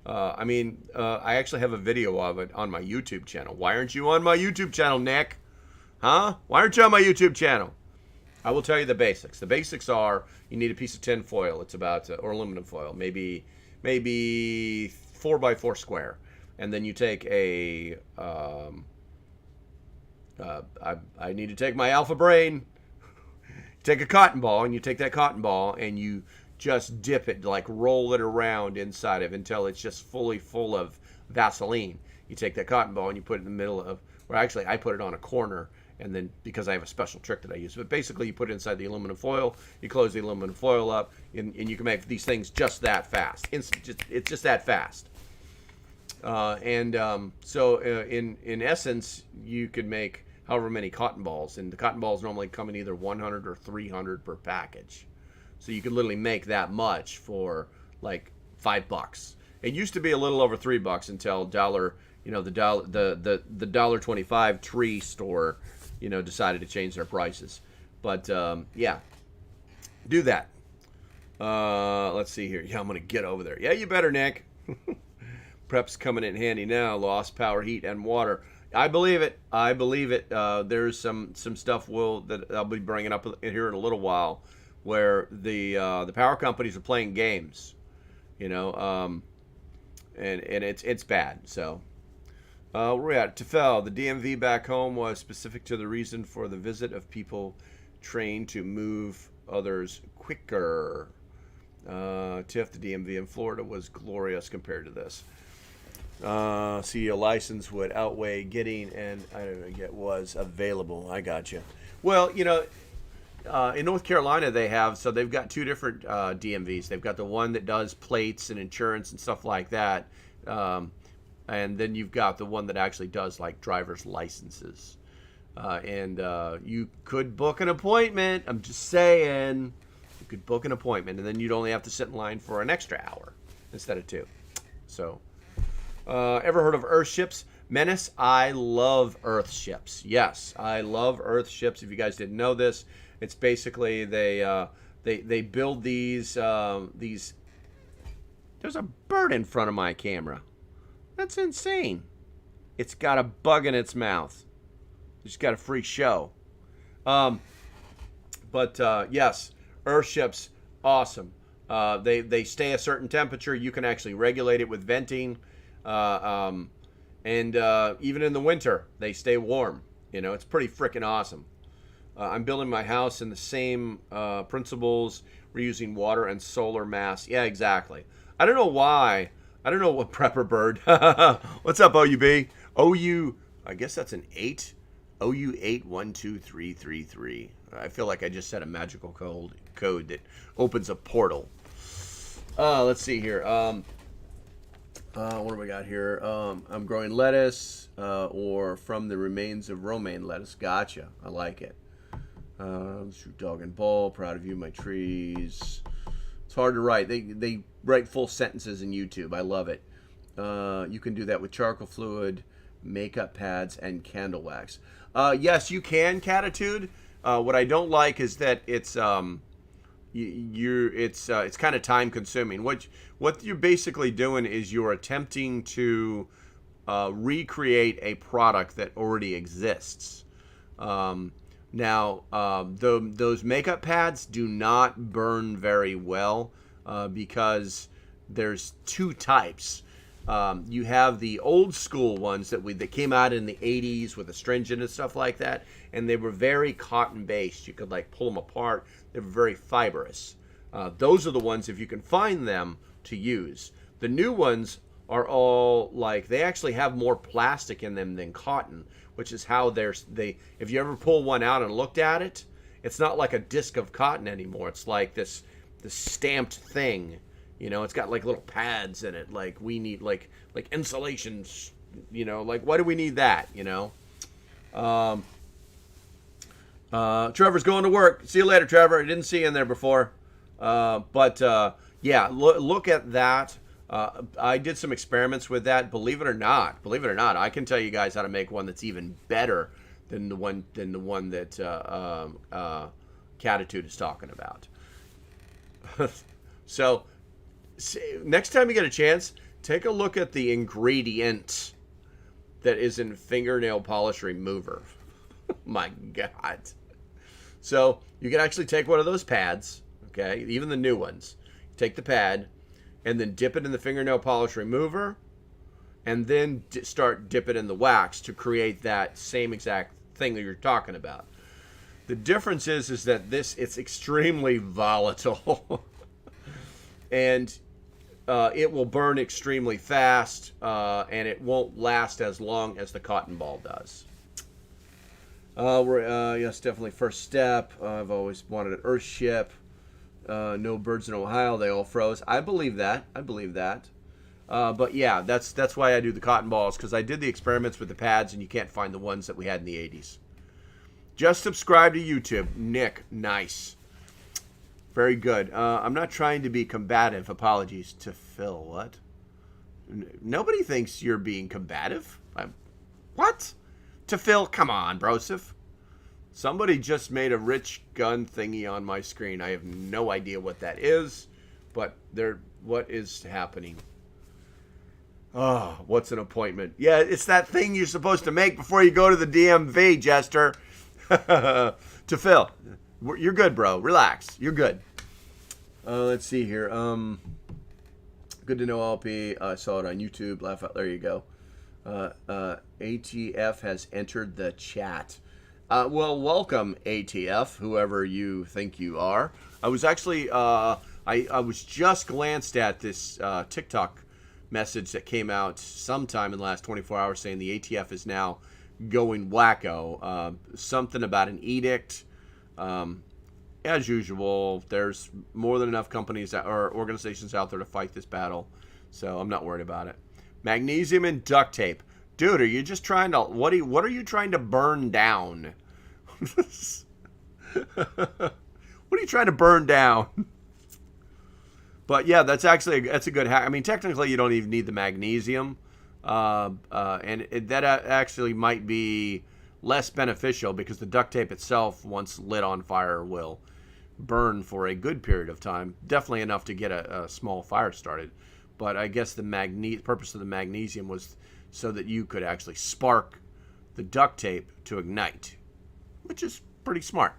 Speaker 3: I actually have a video of it on my YouTube channel. Why aren't you on my YouTube channel, Nick? Huh? Why aren't you on my YouTube channel? I will tell you the basics. The basics are you need a piece of tin foil. It's about, or aluminum foil, maybe 4x4 square. And then you take I need to take my alpha brain. Take a cotton ball, and you take that cotton ball and you just dip it, like roll it around inside of until it's just fully full of Vaseline. You take that cotton ball and you put it in the middle of, or actually I put it on a corner, and then because I have a special trick that I use, but basically you put it inside the aluminum foil, you close the aluminum foil up, and you can make these things just that fast. It's just that fast. So in essence, you could make however many cotton balls, and the cotton balls normally come in either 100 or 300 per package. So you could literally make that much for like $5. It used to be a little over $3 until the $1.25 tree store, decided to change their prices. But yeah, Do that. Let's see here. Yeah, I'm going to get over there. Yeah, you better, Nick. Prep's coming in handy now. Lost power, heat, and water. I believe it. I believe it. There's some stuff that I'll be bringing up here in a little while, where the power companies are playing games, and it's bad. So we're at Tefel. The DMV back home was specific to the reason for the visit of people trained to move others quicker. TIF, the DMV in Florida was glorious compared to this. See, a license would outweigh getting, and I don't know, was available. I got you. Well, in North Carolina they've got two different DMVs. They've got the one that does plates and insurance and stuff like that, and then you've got the one that actually does like driver's licenses. And you could book an appointment. I'm just saying, you could book an appointment, and then you'd only have to sit in line for an extra hour instead of 2. So. Ever heard of Earth ships? Menace, I love Earth ships. Yes, I love Earth ships. If you guys didn't know this, it's basically they build these. There's a bird in front of my camera. That's insane. It's got a bug in its mouth. It's got a free show. Yes, Earth ships, awesome. They stay a certain temperature. You can actually regulate it with venting. And even in the winter, they stay warm. It's pretty freaking awesome. I'm building my house in the same principles. We're using water and solar mass. Yeah, exactly. I don't know why. I don't know what Prepper Bird. What's up, OUB? OU, I guess that's an 8. OU 812333. I feel like I just said a magical code that opens a portal. Let's see here. What do we got here? I'm growing lettuce, or from the remains of romaine lettuce. Gotcha. I like it. Shoot dog and bull. Proud of you, my trees. It's hard to write. They write full sentences in YouTube. I love it. You can do that with charcoal fluid, makeup pads, and candle wax. Yes, you can, Catitude. What I don't like is that it's it's kind of time consuming. What you're basically doing is you're attempting to recreate a product that already exists. Now, those makeup pads do not burn very well because there's 2 types. You have the old school ones that came out in the 80s with astringent and stuff like that, and they were very cotton based. You could like pull them apart. They were very fibrous. Those are the ones, if you can find them, to use. The new ones are all like, they actually have more plastic in them than cotton, which is how if you ever pull one out and looked at it, it's not like a disc of cotton anymore. It's like this stamped thing. It's got like little pads in it. Like we need like insulations. Like why do we need that? Trevor's going to work. See you later, Trevor. I didn't see you in there before. Yeah, look at that. I did some experiments with that. Believe it or not, I can tell you guys how to make one that's even better than the one that Catitude is talking about. So next time you get a chance, take a look at the ingredient that is in fingernail polish remover. My God. So you can actually take one of those pads, okay, even the new ones. Take the pad and then dip it in the fingernail polish remover, and then start dip it in the wax to create that same exact thing that you're talking about. The difference is that it's extremely volatile, and it will burn extremely fast, and it won't last as long as the cotton ball does. Yes, definitely first step. I've always wanted an Earth ship. No birds in Ohio. They all froze. I believe that. But yeah, that's why I do the cotton balls, because I did the experiments with the pads, and you can't find the ones that we had in the 80s. Just subscribe to YouTube. Nick, nice. Very good. I'm not trying to be combative. Apologies to Phil. What? Nobody thinks you're being combative. What? To Phil? Come on, Broseph. Somebody just made a rich gun thingy on my screen. I have no idea what that is, but what is happening? Oh, what's an appointment? Yeah, it's that thing you're supposed to make before you go to the DMV, Jester. To Phil. You're good, bro. Relax. You're good. Let's see here. Good to know, LP. I saw it on YouTube. Laugh out. There you go. ATF has entered the chat. Well, welcome, ATF, whoever you think you are. I was actually, I was just glanced at this TikTok message that came out sometime in the last 24 hours saying the ATF is now going wacko. Something about an edict. As usual, there's more than enough companies or organizations out there to fight this battle, so I'm not worried about it. Magnesium and duct tape. Dude, are you just trying to, what are you trying to burn down? What are you trying to burn down? But yeah, that's a good hack. I mean, technically, you don't even need the magnesium, and that actually might be less beneficial because the duct tape itself, once lit on fire, will burn for a good period of time. Definitely enough to get a small fire started. But I guess the purpose of the magnesium was so that you could actually spark the duct tape to ignite, which is pretty smart.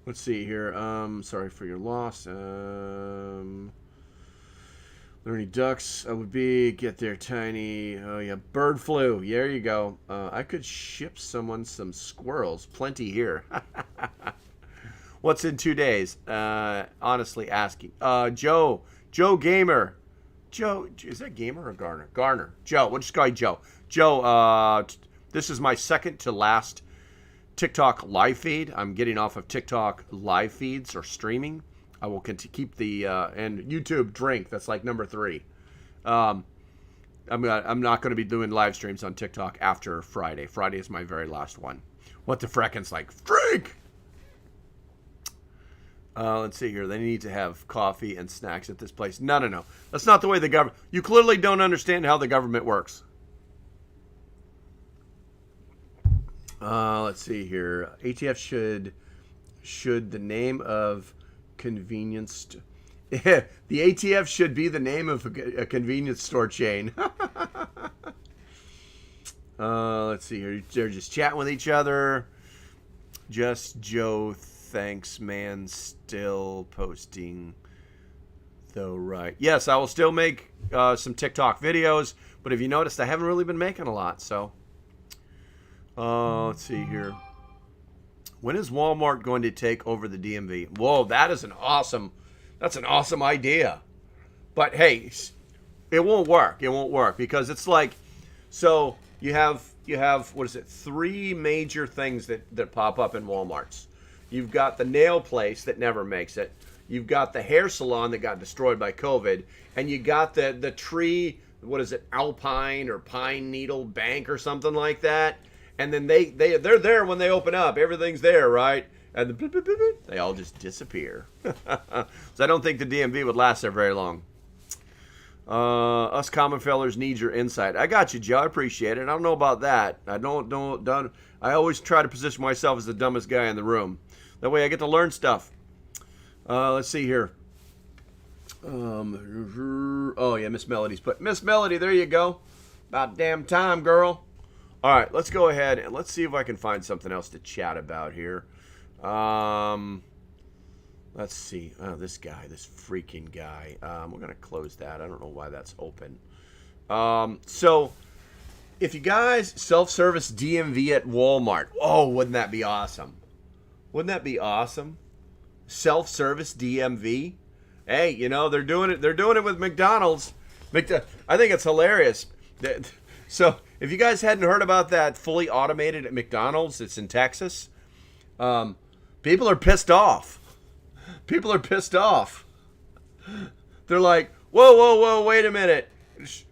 Speaker 3: Let's see here. Sorry for your loss. Learning ducks. I would get there tiny. Oh yeah, bird flu. There you go. I could ship someone some squirrels. Plenty here. What's in 2 days? Honestly asking. Joe Gamer. Joe, is that Gamer or Garner? Garner. Joe. We'll just call you Joe. Joe, this is my second to last TikTok live feed. I'm getting off of TikTok live feeds or streaming. I will keep the and YouTube drink. That's like number 3. I'm not going to be doing live streams on TikTok after Friday. Friday is my very last one. What the freckin's like? Drink. Let's see here. They need to have coffee and snacks at this place. No. That's not the way the government. You clearly don't understand how the government works. Let's see here. ATF should the name of convenience. The ATF should be the name of a convenience store chain. Let's see here. They're just chatting with each other. Just Joe. Thanks, man. Still posting, though, right? Yes, I will still make some TikTok videos, but if you noticed, I haven't really been making a lot, so. Let's see here. When is Walmart going to take over the DMV? Whoa, that's an awesome idea. But hey, it won't work. It won't work because it's like, so you have what is it? 3 major things that pop up in Walmarts. You've got the nail place that never makes it. You've got the hair salon that got destroyed by COVID, and you got the tree, what is it, Alpine or Pine Needle Bank or something like that. And then they're there when they open up. Everything's there, right? And they all just disappear. So I don't think the DMV would last there very long. Us common fellers need your insight. I got you, Joe. I appreciate it. I don't know about that. I always try to position myself as the dumbest guy in the room. That way I get to learn stuff. Let's see here. Oh, yeah, Miss Melody's put. Miss Melody, there you go. About damn time, girl. All right, let's go ahead and let's see if I can find something else to chat about here. Let's see. Oh, this freaking guy. We're going to close that. I don't know why that's open. So, if you guys self-service DMV at Walmart, oh, wouldn't that be awesome? Wouldn't that be awesome? Self-service DMV. Hey, you know, they're doing it with McDonald's. I think it's hilarious. So, if you guys hadn't heard about that fully automated at McDonald's, it's in Texas. People are pissed off. People are pissed off. They're like, whoa, wait a minute.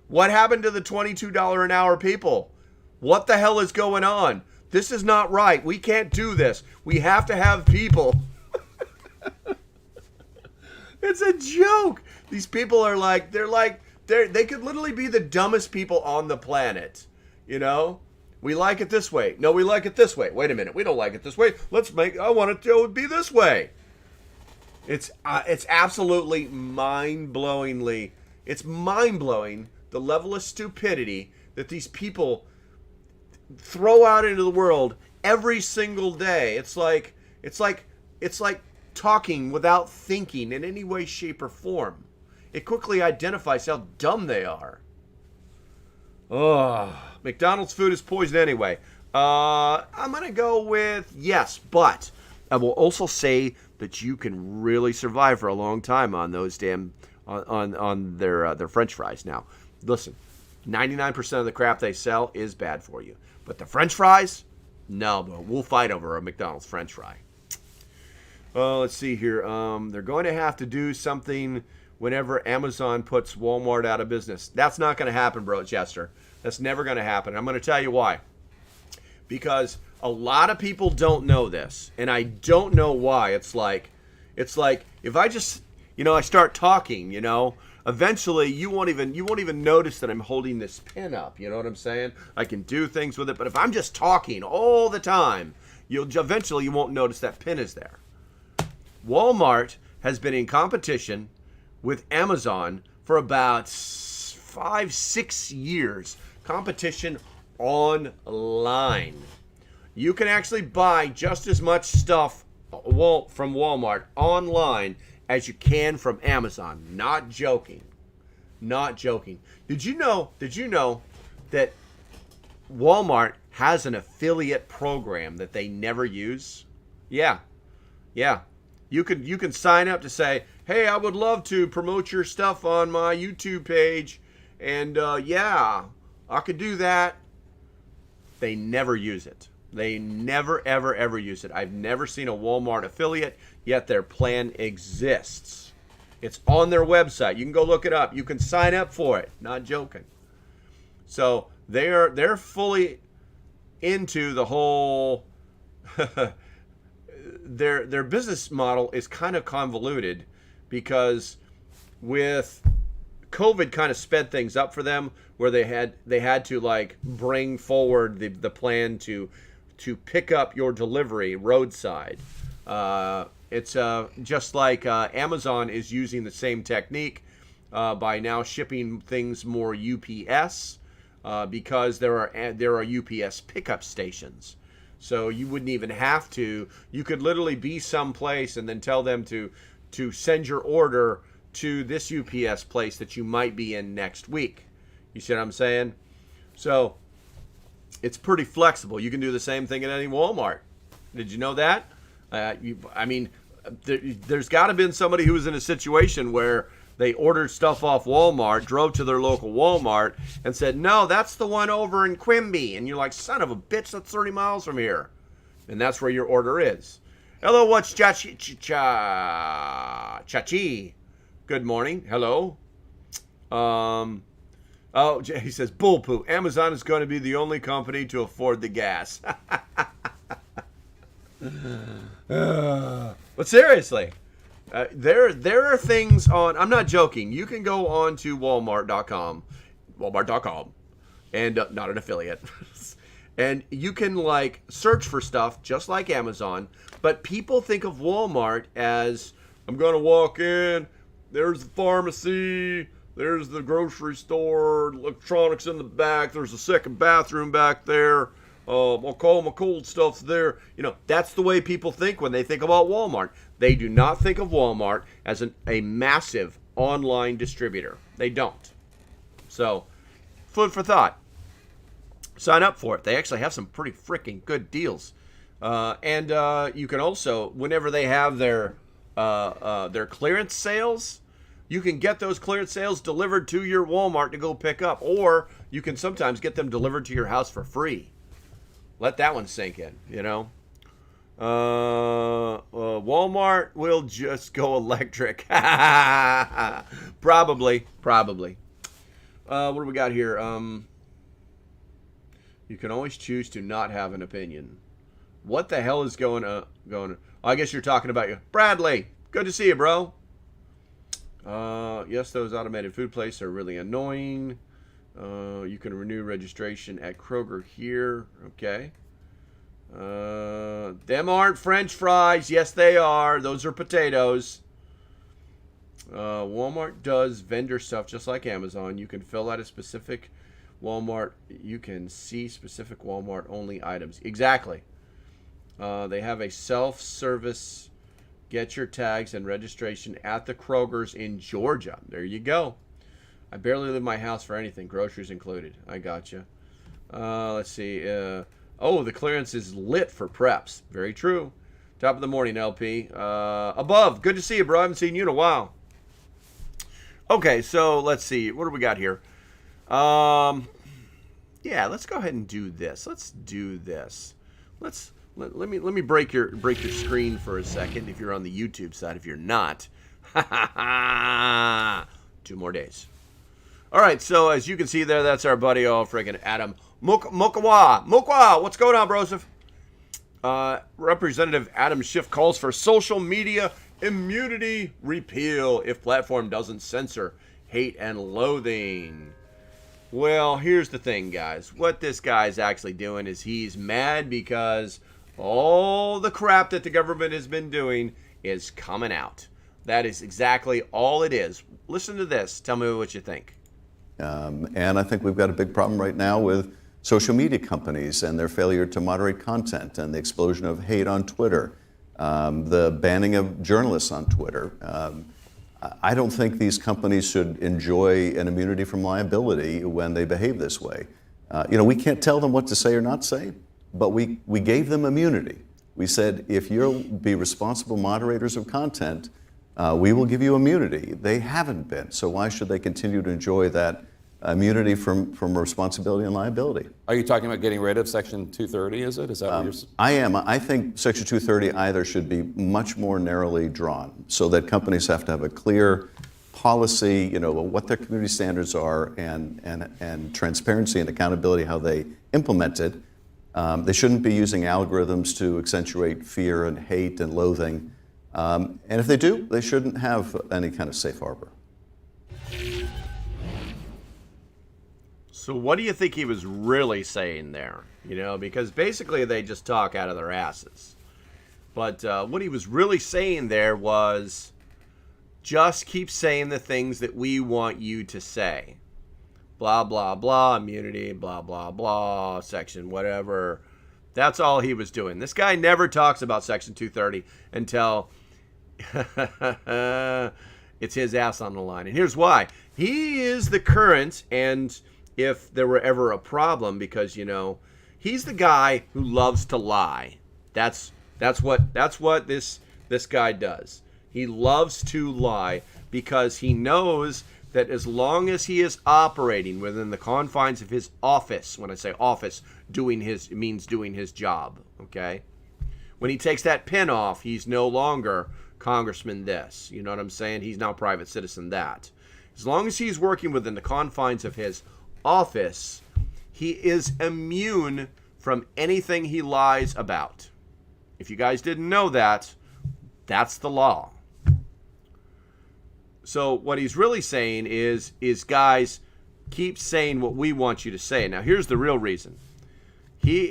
Speaker 3: What happened to the $22 an hour people? What the hell is going on? This is not right. We can't do this. We have to have people. It's a joke. These people are like, they could literally be the dumbest people on the planet. You know? We like it this way. No, we like it this way. Wait a minute. We don't like it this way. I want it to be this way. It's absolutely mind-blowing the level of stupidity that these people throw out into the world every single day. It's like talking without thinking in any way, shape, or form. It quickly identifies how dumb they are. Oh, McDonald's food is poison anyway. I'm gonna go with yes, but I will also say that you can really survive for a long time on those on their French fries. Now, listen, 99% of the crap they sell is bad for you, but the French fries, no, but we'll fight over a McDonald's French fry. Let's see here. They're going to have to do something whenever Amazon puts Walmart out of business. That's not going to happen, bro, Chester. That's never going to happen. I'm going to tell you why. Because a lot of people don't know this, and I don't know why. It's like if I just, I start talking, eventually you won't even notice that I'm holding this pin up. You know what I'm saying? I can do things with it, but if I'm just talking all the time, eventually you won't notice that pin is there. Walmart has been in competition with Amazon for about 5-6 years. Competition online. You can actually buy just as much stuff from Walmart online as you can from Amazon. Not joking. Not joking. Did you know that Walmart has an affiliate program that they never use? Yeah. You can sign up to say, hey, I would love to promote your stuff on my YouTube page. And yeah, I could do that. They never use it. They never, ever, ever use it. I've never seen a Walmart affiliate, yet their plan exists. It's on their website. You can go look it up. You can sign up for it. Not joking. So they're fully into the whole their business model is kind of convoluted because with COVID kind of sped things up for them where they had to like bring forward the plan to pick up your delivery roadside. It's just like Amazon is using the same technique by now shipping things more UPS because there are UPS pickup stations. So you wouldn't even have to. You could literally be someplace and then tell them to send your order to this UPS place that you might be in next week. You see what I'm saying? So it's pretty flexible. You can do the same thing at any Walmart. Did you know that? There's got to have been somebody who was in a situation where they ordered stuff off Walmart, drove to their local Walmart, and said, no, that's the one over in Quimby. And you're like, son of a bitch, that's 30 miles from here. And that's where your order is. Hello, what's Chachi? Good morning. Hello. He says, bull poo. Amazon is going to be the only company to afford the gas. But seriously, there are things on, I'm not joking. You can go on to walmart.com, and not an affiliate. And you can like search for stuff just like Amazon, but people think of Walmart as, I'm going to walk in, there's the pharmacy, there's the grocery store, electronics in the back, there's a second bathroom back there, I'll call my cold stuff's there. That's the way people think when they think about Walmart. They do not think of Walmart as a massive online distributor. They don't. So, food for thought. Sign up for it. They actually have some pretty freaking good deals. And you can also, whenever they have their clearance sales, you can get those clearance sales delivered to your Walmart to go pick up. Or you can sometimes get them delivered to your house for free. Let that one sink in, Walmart will just go electric. Probably. What do we got here? You can always choose to not have an opinion. What the hell is going on? I guess you're talking about you. Bradley, good to see you, bro. Yes, those automated food places are really annoying. You can renew registration at Kroger here. Okay. Them aren't French fries. Yes, they are. Those are potatoes. Walmart does vendor stuff just like Amazon. You can fill out a specific Walmart. You can see specific Walmart only items. Exactly. They have a self-service get your tags and registration at the Kroger's in Georgia. There you go. I barely leave my house for anything, groceries included. I gotcha. Let's see. Oh, the clearance is lit for preps. Very true. Top of the morning, LP. Above. Good to see you, bro. I haven't seen you in a while. Okay, so let's see. What do we got here? Yeah, let's go ahead and do this. Let's do this. Let me break your screen for a second if you're on the YouTube side. If you're not, 2 more days. All right, so as you can see there, that's our buddy, freaking Adam Mokawa. Mokawa, what's going on, Broseph? Representative Adam Schiff calls for social media immunity repeal if platform doesn't censor hate and loathing. Well, here's the thing, guys. What this guy's actually doing is he's mad because all the crap that the government has been doing is coming out. That is exactly all it is. Listen to this. Tell me what you think.
Speaker 4: And I think we've got a big problem right now with social media companies and their failure to moderate content and the explosion of hate on Twitter, the banning of journalists on Twitter. I don't think these companies should enjoy an immunity from liability when they behave this way. We can't tell them what to say or not say, but we gave them immunity. We said, if you'll be responsible moderators of content, we will give you immunity. They haven't been, so why should they continue to enjoy that immunity from responsibility and liability?
Speaker 5: Are you talking about getting rid of Section 230, is it? Is that what you're...
Speaker 4: I am. I think Section 230 either should be much more narrowly drawn so that companies have to have a clear policy, what their community standards are and transparency and accountability, how they implement it. They shouldn't be using algorithms to accentuate fear and hate and loathing. And if they do, they shouldn't have any kind of safe harbor.
Speaker 3: So what do you think he was really saying there? Because basically they just talk out of their asses. But what he was really saying there was just keep saying the things that we want you to say. Blah, blah, blah, immunity, blah, blah, blah, section, whatever. That's all he was doing. This guy never talks about Section 230 until it's his ass on the line. And here's why. He is the current, and if there were ever a problem, because, he's the guy who loves to lie. That's what this guy does. He loves to lie because he knows that as long as he is operating within the confines of his office, when I say office, it means doing his job, okay? When he takes that pin off, he's no longer Congressman this. You know what I'm saying? He's now private citizen that. As long as he's working within the confines of his office, he is immune from anything he lies about. If you guys didn't know that, that's the law. So what he's really saying is guys, keep saying what we want you to say. Now here's the real reason. He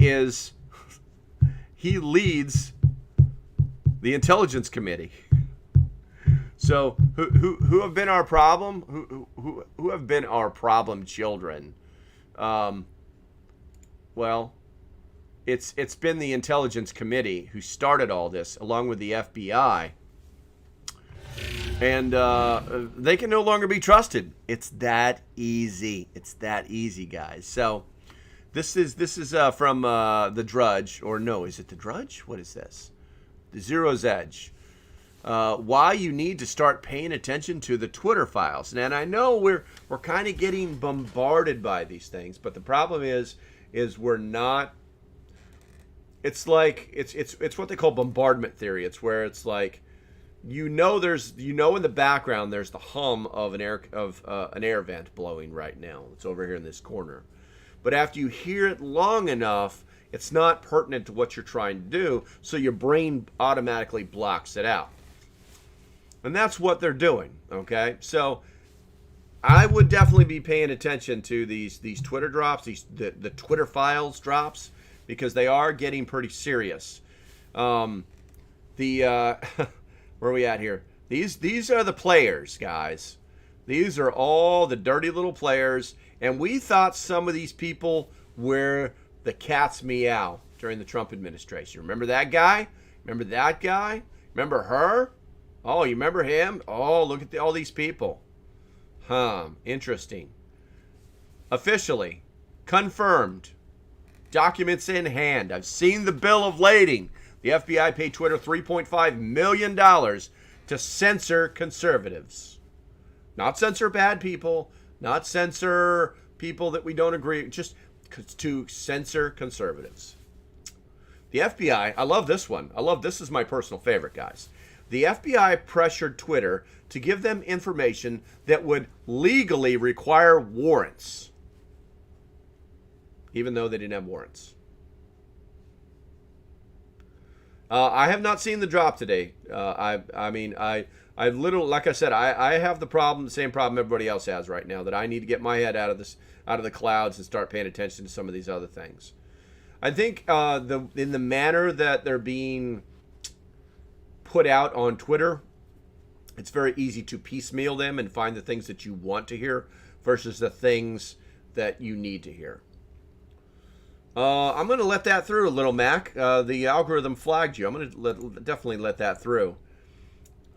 Speaker 3: leads the Intelligence Committee. So who have been our problem? Who have been our problem children? Well, it's been the Intelligence Committee who started all this, along with the FBI. And they can no longer be trusted. It's that easy. It's that easy, guys. So this is from The Drudge, or no, is it The Drudge? What is this? The Zero's Edge. Why you need to start paying attention to the Twitter files. And I know we're kind of getting bombarded by these things, but the problem is we're not. It's like it's what they call bombardment theory. It's where it's like, in the background there's the hum of an air vent blowing right now. It's over here in this corner. But after you hear it long enough, it's not pertinent to what you're trying to do, so your brain automatically blocks it out. And that's what they're doing, okay? So I would definitely be paying attention to these Twitter drops, the Twitter files drops, because they are getting pretty serious. Where are we at here? These are the players, guys. These are all the dirty little players, and we thought some of these people were the cat's meow during the Trump administration. Remember that guy? Remember that guy? Remember her? Oh, you remember him? Oh, look at all these people. Interesting. Officially confirmed. Documents in hand. I've seen the bill of lading. The FBI paid Twitter $3.5 million to censor conservatives. Not censor bad people, not censor people that we don't agree, just to censor conservatives. The FBI, I love this one. This is my personal favorite, guys. The FBI pressured Twitter to give them information that would legally require warrants, even though they didn't have warrants. I have not seen the drop today. I literally, like I said, I have the same problem everybody else has right now, that I need to get my head out of the clouds and start paying attention to some of these other things. I think in the manner that they're being put out on Twitter, it's very easy to piecemeal them and find the things that you want to hear versus the things that you need to hear. I'm going to let that through, Little Mac. The algorithm flagged you. I'm going to definitely let that through.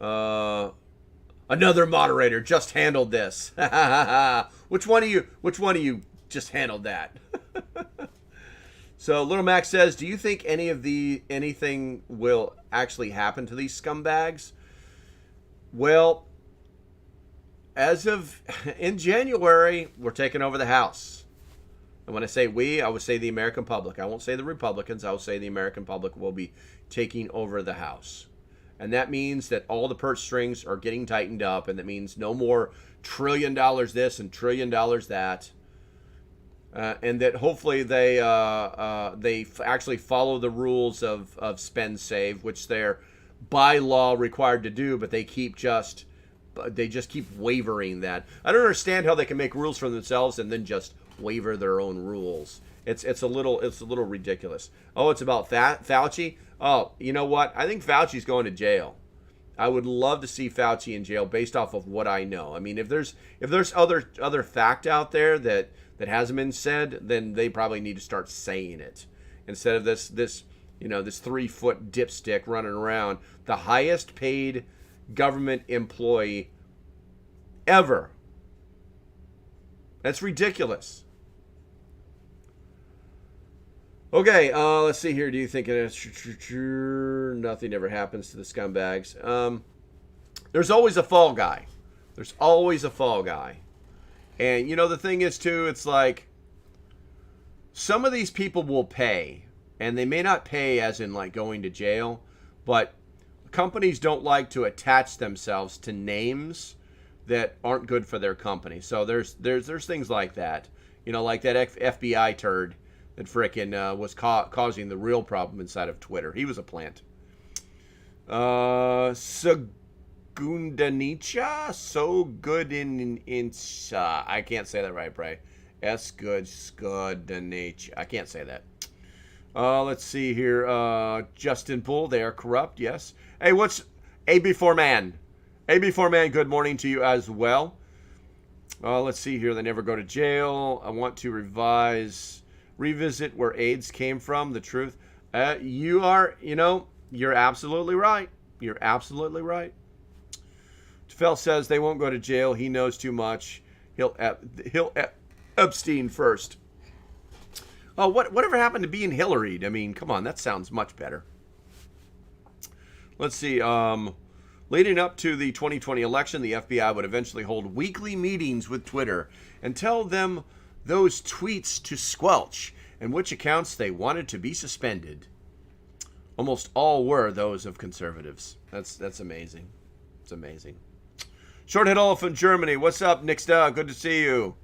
Speaker 3: Another moderator just handled this. Which one of you just handled that? So Little Mac says, do you think anything will actually happen to these scumbags? Well, as of in January, we're taking over the House. And when I say we, I would say the American public. I won't say the Republicans. I will say the American public will be taking over the House. And that means that all the purse strings are getting tightened up, and that means no more $1 trillion this and $1 trillion that. And that hopefully they actually follow the rules of spend save, which they're by law required to do, but they just keep wavering that. I don't understand how they can make rules for themselves and then just waver their own rules. It's a little ridiculous. Oh, it's about Fauci. Oh, you know what? I think Fauci's going to jail. I would love to see Fauci in jail based off of what I know. I mean, if there's other fact out there that hasn't been said, then they probably need to start saying it instead of this 3-foot dipstick running around, the highest paid government employee ever. That's ridiculous. Okay, let's see here. Do you think nothing ever happens to the scumbags? There's always a fall guy. There's always a fall guy. And, the thing is, too, it's like some of these people will pay. And they may not pay as in, like, going to jail. But companies don't like to attach themselves to names that aren't good for their company. So there's things like that. Like that FBI turd that frickin' was causing the real problem inside of Twitter. He was a plant. Gundanica, so good in I can't say that right, Bray. Skudanica. I can't say that. Let's see here. Justin Bull, they are corrupt. Yes. Hey, what's AB4 Man? AB4 Man, good morning to you as well. Let's see here. They never go to jail. I want to revisit where AIDS came from. The truth. You're absolutely right. You're absolutely right. Fell says they won't go to jail. He knows too much. He'll Epstein first. Oh, whatever happened to being Hillary? I mean, come on, that sounds much better. Let's see. Leading up to the 2020 election, the FBI would eventually hold weekly meetings with Twitter and tell them those tweets to squelch and which accounts they wanted to be suspended. Almost all were those of conservatives. That's amazing. It's amazing. Shorthead Elephant Germany, what's up, Nixta? Good to see you.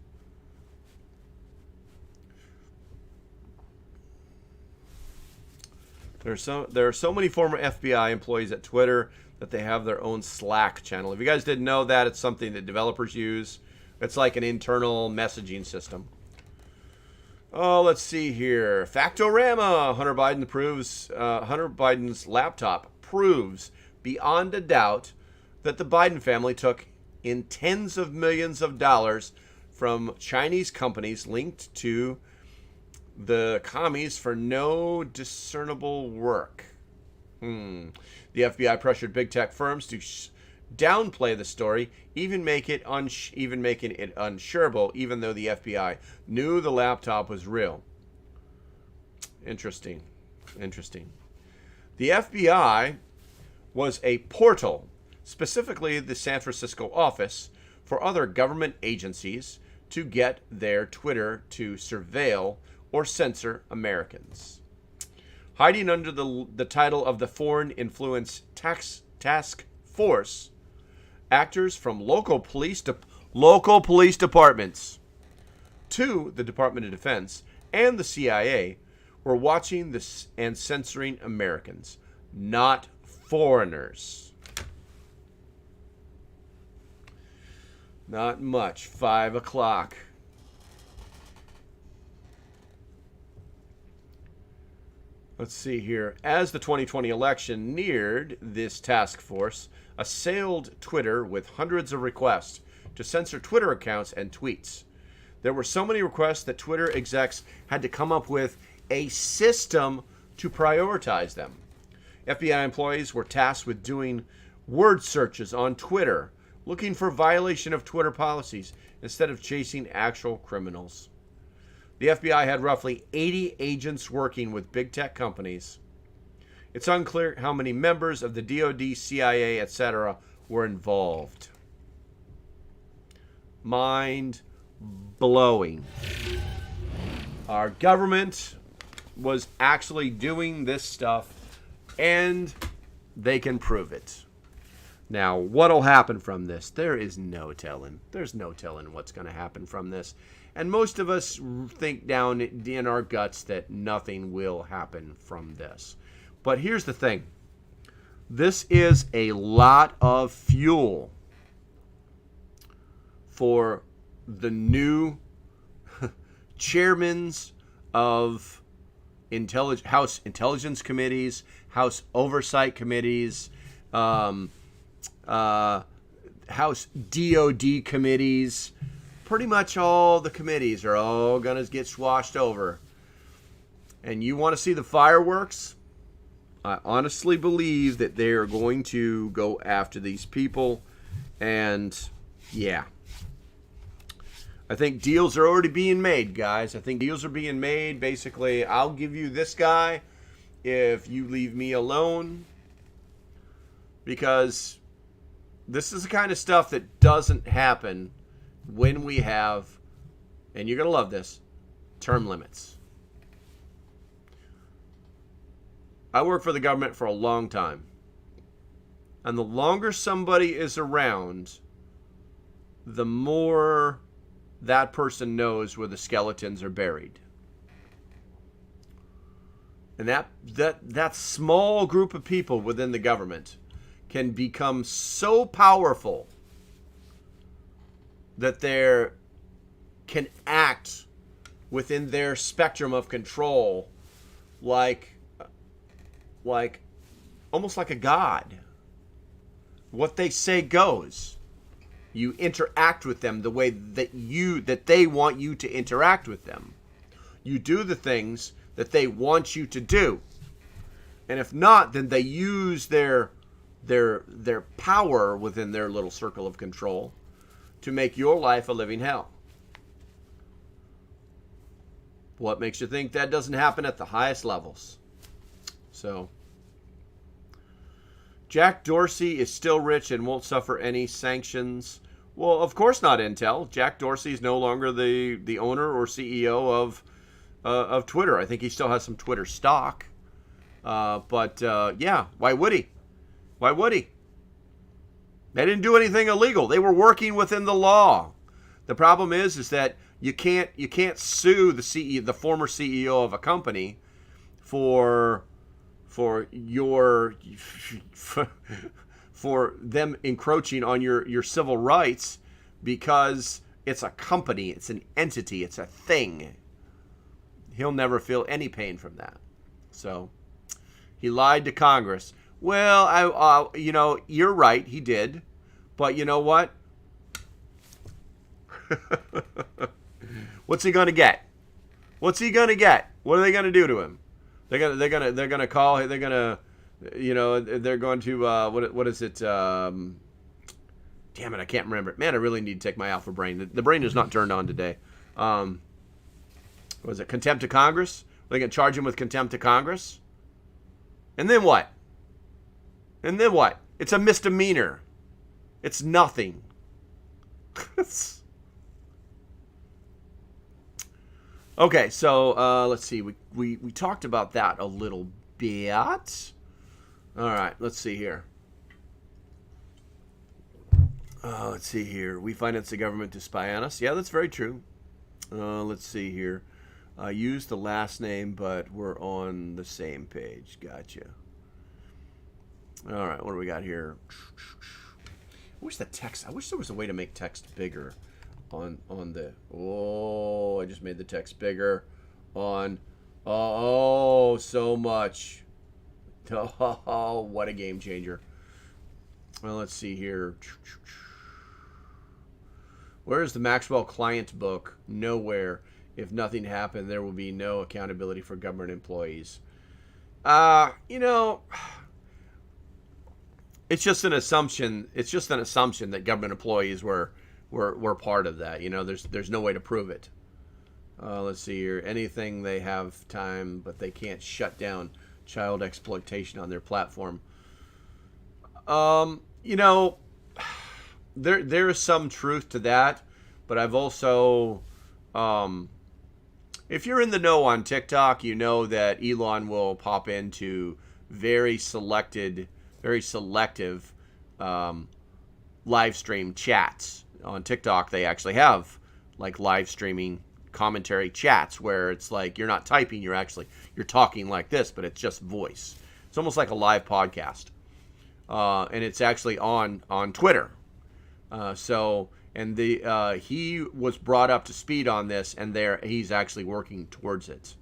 Speaker 3: There are so many former FBI employees at Twitter that they have their own Slack channel. If you guys didn't know that, it's something that developers use. It's like an internal messaging system. Oh, let's see here. Factorama. Hunter Biden's laptop proves beyond a doubt that the Biden family took in tens of millions of dollars from Chinese companies linked to the commies for no discernible work. The FBI pressured big tech firms to downplay the story, even making it unsurable, even though the FBI knew the laptop was real. Interesting. The FBI was a portal, specifically the San Francisco office, for other government agencies to get their Twitter to surveil or censor Americans. Hiding under the title of the Foreign Influence Task Force, actors from local police departments to the Department of Defense and the CIA were watching this and censoring Americans, not foreigners. Not much. 5 o'clock. Let's see here. As the 2020 election neared, this task force assailed Twitter with hundreds of requests to censor Twitter accounts and tweets. There were so many requests that Twitter execs had to come up with a system to prioritize them. FBI employees were tasked with doing word searches on Twitter, looking for violation of Twitter policies instead of chasing actual criminals. The FBI had roughly 80 agents working with big tech companies. It's unclear how many members of the DoD, CIA, etc. were involved. Mind blowing. Our government was actually doing this stuff, and they can prove it. Now, what'll happen from this? There is no telling. There's no telling what's going to happen from this. And most of us think down in our guts that nothing will happen from this. But here's the thing. This is a lot of fuel for the new chairmans of House Intelligence Committees, House Oversight Committees, House DOD Committees. Pretty much all the committees are all going to get swashed over. And you want to see the fireworks? I honestly believe that they are going to go after these people. And, yeah. I think deals are already being made, guys. I think deals are being made. Basically, I'll give you this guy if you leave me alone. Because this is the kind of stuff that doesn't happen when we have, and you're going to love this, term limits. I worked for the government for a long time. And the longer somebody is around, the more that person knows where the skeletons are buried. And that small group of people within the government can become so powerful that they can act within their spectrum of control like almost like a god. What they say goes. You interact with them the way that they want you to interact with them. You do the things that they want you to do. And if not, then they use their power within their little circle of control to make your life a living hell. What makes you think that doesn't happen at the highest levels? So, Jack Dorsey is still rich and won't suffer any sanctions. Well, of course not, Intel. Jack Dorsey is no longer the owner or CEO of Twitter. I think he still has some Twitter stock. But yeah, why would he? Why would he? They didn't do anything illegal. They were working within the law. The problem is that you can't sue the CEO, the former CEO of a company, for them encroaching on your civil rights, because It's a company. It's an entity. It's a thing. He'll never feel any pain from that. So he lied to Congress. Well, you're right. He did. But you know what? What's he going to get? What's he going to get? What are they going to do to him? They're going to call, they're going to, they're going to, what is it? Damn it, I can't remember. Man, I really need to take my alpha brain. The brain is not turned on today. Was it contempt of Congress? They can charge him with contempt of Congress? And then what? And then what? It's a misdemeanor. It's nothing. Okay, so let's see. We talked about that a little bit. All right, let's see here. Let's see here. We finance the government to spy on us. Yeah, that's very true. Let's see here. Use the last name, but we're on the same page. Gotcha. All right, what do we got here? I wish there was a way to make text bigger on the. Oh, I just made the text bigger on. Oh, so much. Oh, what a game changer. Well, let's see here. Where's the Maxwell client book? Nowhere. If nothing happened, there will be no accountability for government employees. It's just an assumption. It's just an assumption that government employees were part of that. There's no way to prove it. Let's see here. Anything they have time, but they can't shut down child exploitation on their platform. There is some truth to that, but I've also, if you're in the know on TikTok, you know that Elon will pop into very selective live stream chats. On TikTok, they actually have like live streaming commentary chats where it's like you're not typing, you're talking like this, but it's just voice. It's almost like a live podcast. And it's actually on Twitter. He was brought up to speed on this, and he's actually working towards it.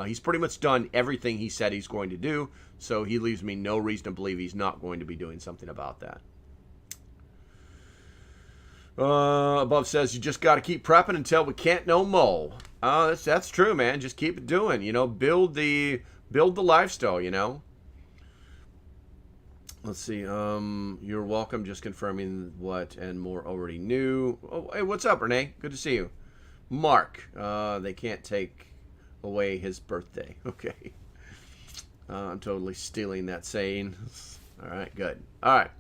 Speaker 3: He's pretty much done everything he said he's going to do, so he leaves me no reason to believe he's not going to be doing something about that. Above says, you just got to keep prepping until we can't no more. That's true, man. Just keep it doing. Build the lifestyle. Let's see. You're welcome. Just confirming what and more already knew. Oh, hey, what's up, Renee? Good to see you. Mark. They can't take away his birthday. Okay. I'm totally stealing that saying. All right, good. All right.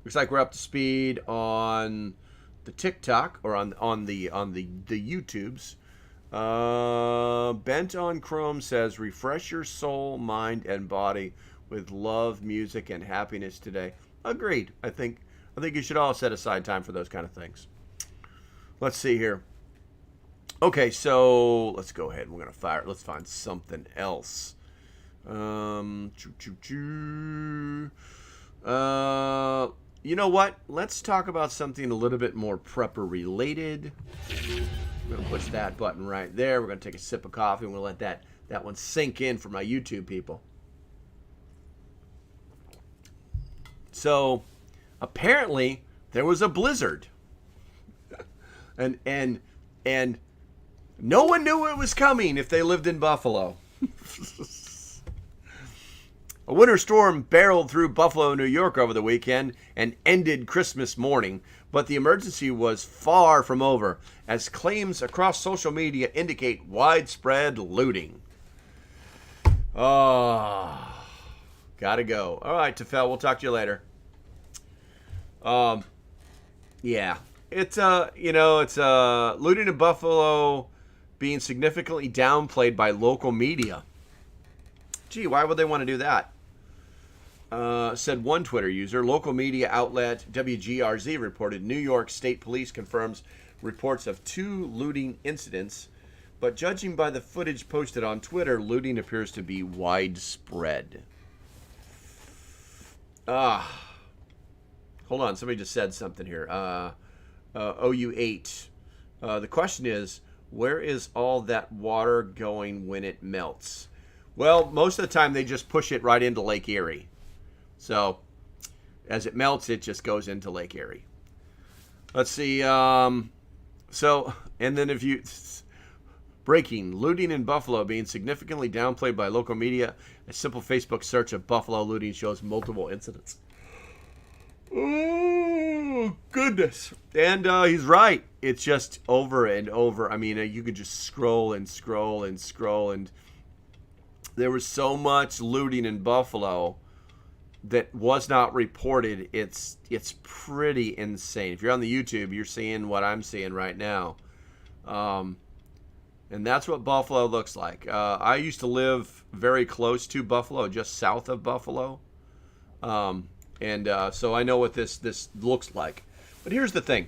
Speaker 3: Looks like we're up to speed on the TikTok or on the YouTubes. Bent on Chrome says, refresh your soul, mind, and body with love, music, and happiness today. Agreed. I think you should all set aside time for those kind of things. Let's see here. Okay, so let's go ahead. We're gonna fire. Let's find something else. You know what? Let's talk about something a little bit more prepper related. We're gonna push that button right there. We're gonna take a sip of coffee and we'll let that one sink in for my YouTube people. So, apparently, there was a blizzard, and no one knew it was coming if they lived in Buffalo. A winter storm barreled through Buffalo, New York over the weekend and ended Christmas morning, but the emergency was far from over, as claims across social media indicate widespread looting. Oh, gotta go. All right, Tefel, we'll talk to you later. Yeah, it's looting in Buffalo being significantly downplayed by local media. Gee, why would they want to do that? Said one Twitter user. Local media outlet WGRZ reported New York State Police confirms reports of 2 looting incidents, but judging by the footage posted on Twitter, looting appears to be widespread. Hold on, somebody just said something here. OU8 The question is, where is all that water going when it melts? Well, most of the time they just push it right into Lake Erie. So as it melts, it just goes into Lake Erie. Let's see. And then if you... Breaking, looting in Buffalo being significantly downplayed by local media. A simple Facebook search of Buffalo looting shows multiple incidents. Oh, goodness. And he's right. It's just over and over. I mean, you could just scroll and scroll and scroll. And there was so much looting in Buffalo that was not reported. It's pretty insane. If you're on the YouTube, you're seeing what I'm seeing right now. And that's what Buffalo looks like. I used to live very close to Buffalo, just south of Buffalo. So I know what this looks like. But here's the thing.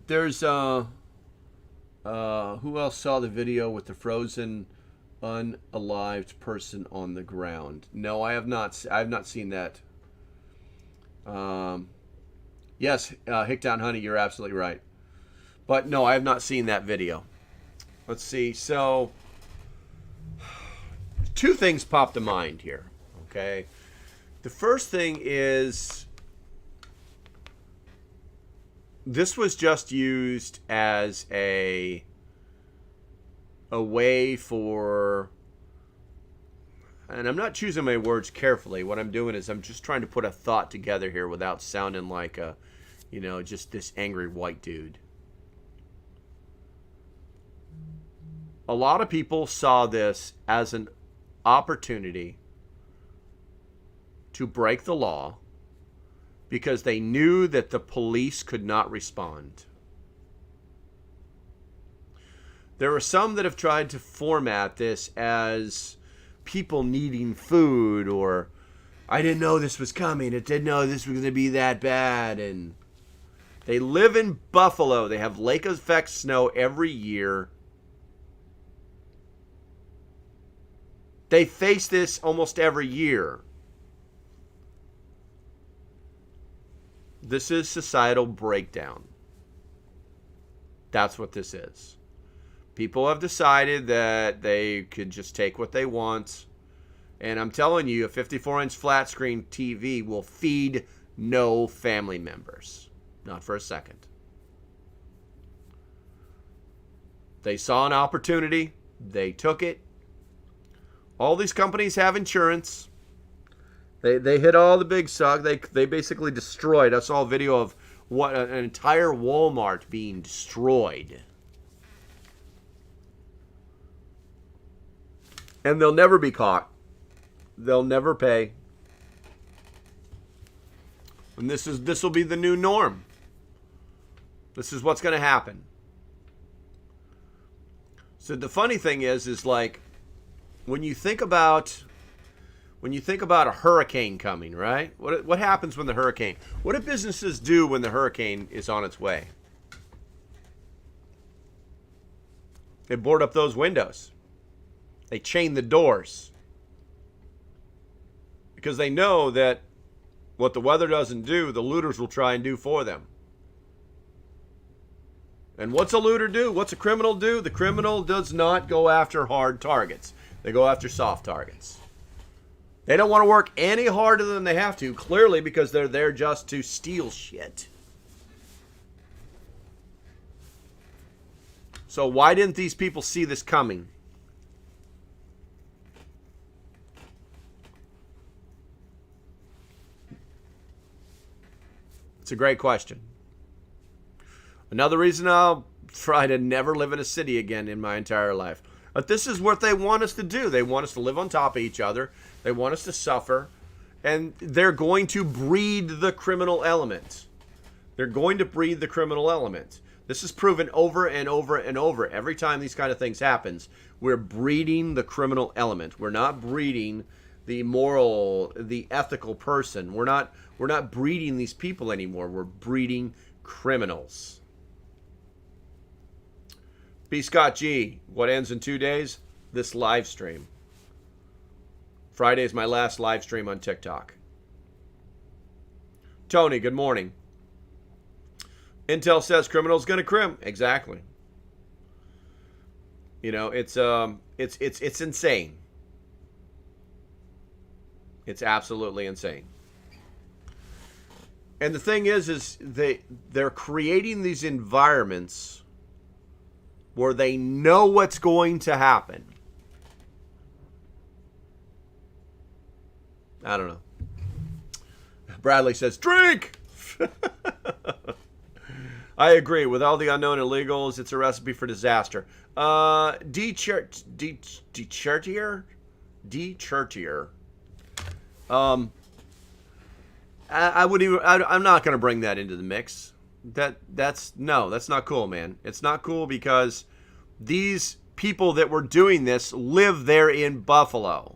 Speaker 3: There's who else saw the video with the frozen, unalived person on the ground? No, I have not. I have not seen that. Yes, Hicktown Honey, you're absolutely right. But no, I have not seen that video. Let's see. So, two things pop to mind here. Okay. The first thing is, this was just used as a way for, and I'm not choosing my words carefully. What I'm doing is I'm just trying to put a thought together here without sounding like just this angry white dude. A lot of people saw this as an opportunity to break the law because they knew that the police could not respond. There are some that have tried to format this as people needing food, or I didn't know this was coming. I didn't know this was going to be that bad. And they live in Buffalo. They have lake effect snow every year. They face this almost every year. This is societal breakdown. That's what this is. People have decided that they could just take what they want. And I'm telling you, a 54-inch flat screen TV will feed no family members. Not for a second. They saw an opportunity. They took it. All these companies have insurance. They hit all the big suck. They basically destroyed. I saw a video of what an entire Walmart being destroyed. And they'll never be caught. They'll never pay. And this will be the new norm. This is what's going to happen. So the funny thing is like, when you think about a hurricane coming, right? What happens when the hurricane? What do businesses do when the hurricane is on its way? They board up those windows. They chain the doors. Because they know that what the weather doesn't do, the looters will try and do for them. And what's a looter do? What's a criminal do? The criminal does not go after hard targets. They go after soft targets. They don't want to work any harder than they have to, clearly, because they're there just to steal shit. So why didn't these people see this coming? It's a great question. Another reason I'll try to never live in a city again in my entire life. But this is what they want us to do. They want us to live on top of each other. They want us to suffer. And they're going to breed the criminal element. They're going to breed the criminal element. This is proven over and over and over. Every time these kind of things happens, we're breeding the criminal element. We're not breeding the moral, the ethical person. We're not breeding these people anymore. We're breeding criminals. B. Scott G. What ends in 2 days? This live stream. Friday is my last live stream on TikTok. Tony, good morning. Intel says criminals gonna crim. Exactly. You know, it's insane. It's absolutely insane. And the thing is they're creating these environments where they know what's going to happen. I don't know. Bradley says, drink! I agree. With all the unknown illegals, it's a recipe for disaster. D-Churtier? I wouldn't even. I'm not going to bring that into the mix. That's not cool, man. It's not cool because these people that were doing this live there in Buffalo.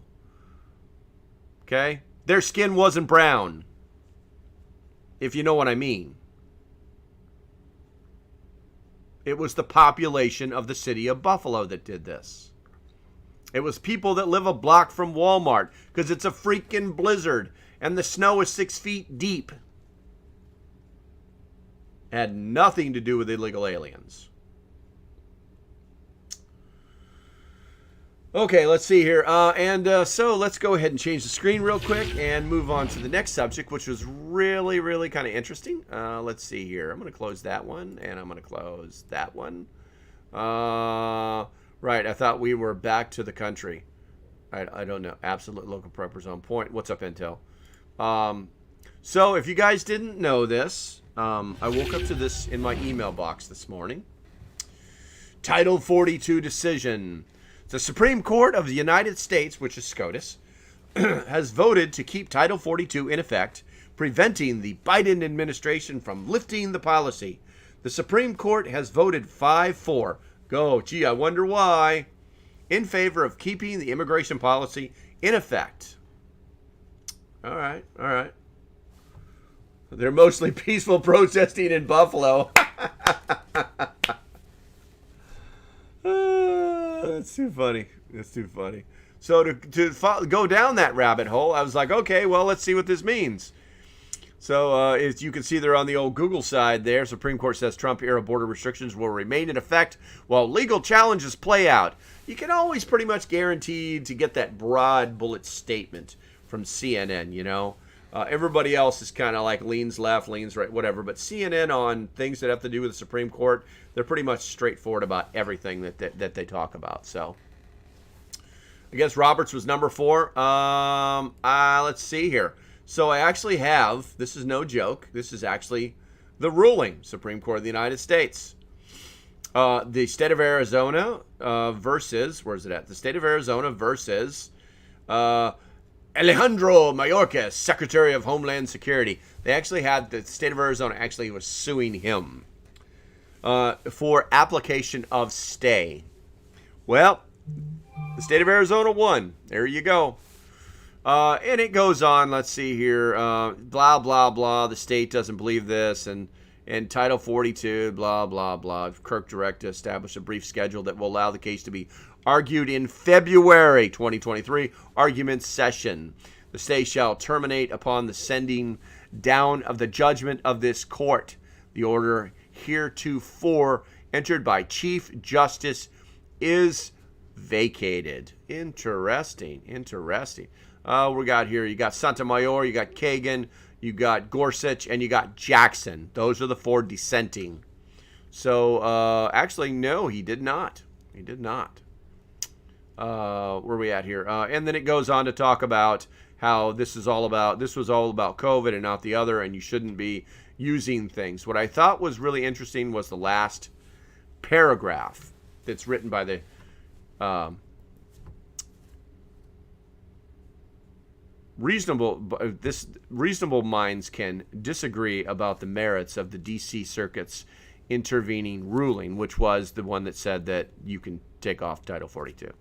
Speaker 3: Okay, their skin wasn't brown, if you know what I mean. It was the population of the city of Buffalo that did this. It was people that live a block from Walmart because it's a freaking blizzard and the snow is 6 feet deep. Had nothing to do with illegal aliens. Okay, let's see here. So let's go ahead and change the screen real quick and move on to the next subject, which was really, really kind of interesting. Let's see here. I'm going to close that one, and I'm going to close that one. Right, I thought we were back to the country. I don't know. Absolute local preppers on point. What's up, Intel? So if you guys didn't know this, I woke up to this in my email box this morning. Title 42 decision. The Supreme Court of the United States, which is SCOTUS, has voted to keep Title 42 in effect, preventing the Biden administration from lifting the policy. The Supreme Court has voted 5-4. Go, gee, I wonder why. In favor of keeping the immigration policy in effect. All right. They're mostly peaceful protesting in Buffalo. That's too funny. So to go down that rabbit hole, I was like, okay, well, let's see what this means. So as you can see there on the old Google side there, Supreme Court says Trump-era border restrictions will remain in effect while legal challenges play out. You can always pretty much guarantee to get that broad bullet statement from CNN, you know. Everybody else is kind of like leans left, leans right, whatever. But CNN on things that have to do with the Supreme Court, they're pretty much straightforward about everything that they talk about. So I guess Roberts was number 4. Let's see here. So I actually have, this is no joke, this is actually the ruling, Supreme Court of the United States. The state of Arizona versus, where's it at? The state of Arizona versus Alejandro Mayorkas, Secretary of Homeland Security. They actually had, the state of Arizona actually was suing him for application of stay. Well, the state of Arizona won. There you go. And it goes on. Let's see here. Blah, blah, blah. The state doesn't believe this. And Title 42, blah, blah, blah. Kirk direct to establish a brief schedule that will allow the case to be argued in February 2023 argument session. The stay shall terminate upon the sending down of the judgment of this court. The order heretofore entered by Chief Justice is vacated. Interesting. We got here, you got Sotomayor, you got Kagan, you got Gorsuch, and you got Jackson. Those are the 4 dissenting. So, actually, no, he did not. Where are we at here? And then it goes on to talk about how this was all about COVID and not the other, and you shouldn't be using things. What I thought was really interesting was the last paragraph that's written by the reasonable minds can disagree about the merits of the D.C. Circuit's intervening ruling, which was the one that said that you can take off Title 42.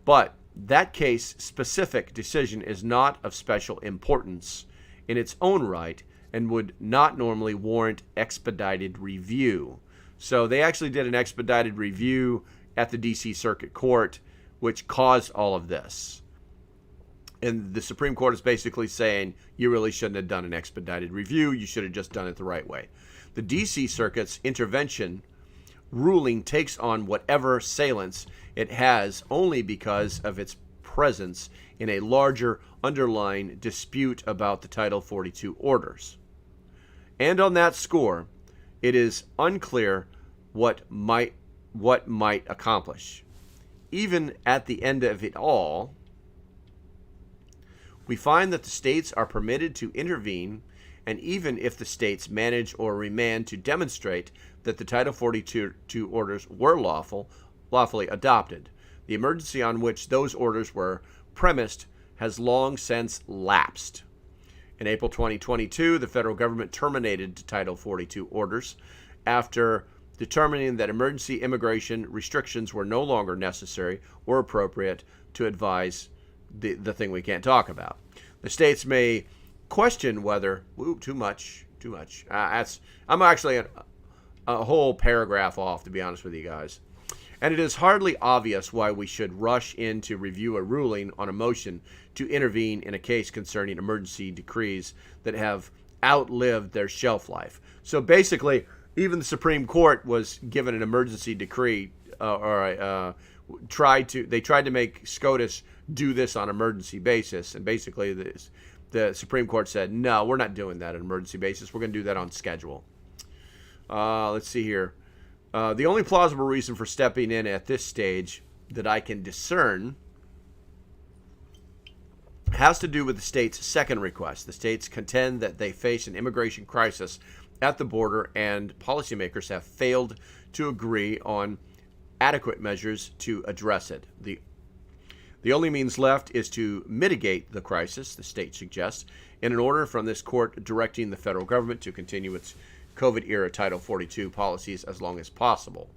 Speaker 3: But that case-specific decision is not of special importance in its own right and would not normally warrant expedited review. So they actually did an expedited review at the D.C. Circuit Court, which caused all of this. And the Supreme Court is basically saying you really shouldn't have done an expedited review. You should have just done it the right way. The D.C. Circuit's intervention ruling takes on whatever salience it has only because of its presence in a larger underlying dispute about the Title 42 orders. And on that score, it is unclear what might accomplish. Even at the end of it all, we find that the states are permitted to intervene, and even if the states manage or remand to demonstrate that the Title 42 orders were lawfully adopted, the emergency on which those orders were premised has long since lapsed. In April 2022, the federal government terminated Title 42 orders after determining that emergency immigration restrictions were no longer necessary or appropriate to advise the thing we can't talk about. The states may question whether, too much. I'm actually a whole paragraph off, to be honest with you guys. And it is hardly obvious why we should rush in to review a ruling on a motion to intervene in a case concerning emergency decrees that have outlived their shelf life. So basically, even the Supreme Court was given an emergency decree, tried to make SCOTUS do this on an emergency basis, and basically the Supreme Court said, no, we're not doing that on an emergency basis. We're going to do that on schedule. Let's see here. The only plausible reason for stepping in at this stage that I can discern has to do with the state's second request. The states contend that they face an immigration crisis at the border, and policymakers have failed to agree on adequate measures to address it. The only means left is to mitigate the crisis, the state suggests, in an order from this court directing the federal government to continue its COVID-era Title 42 policies as long as possible.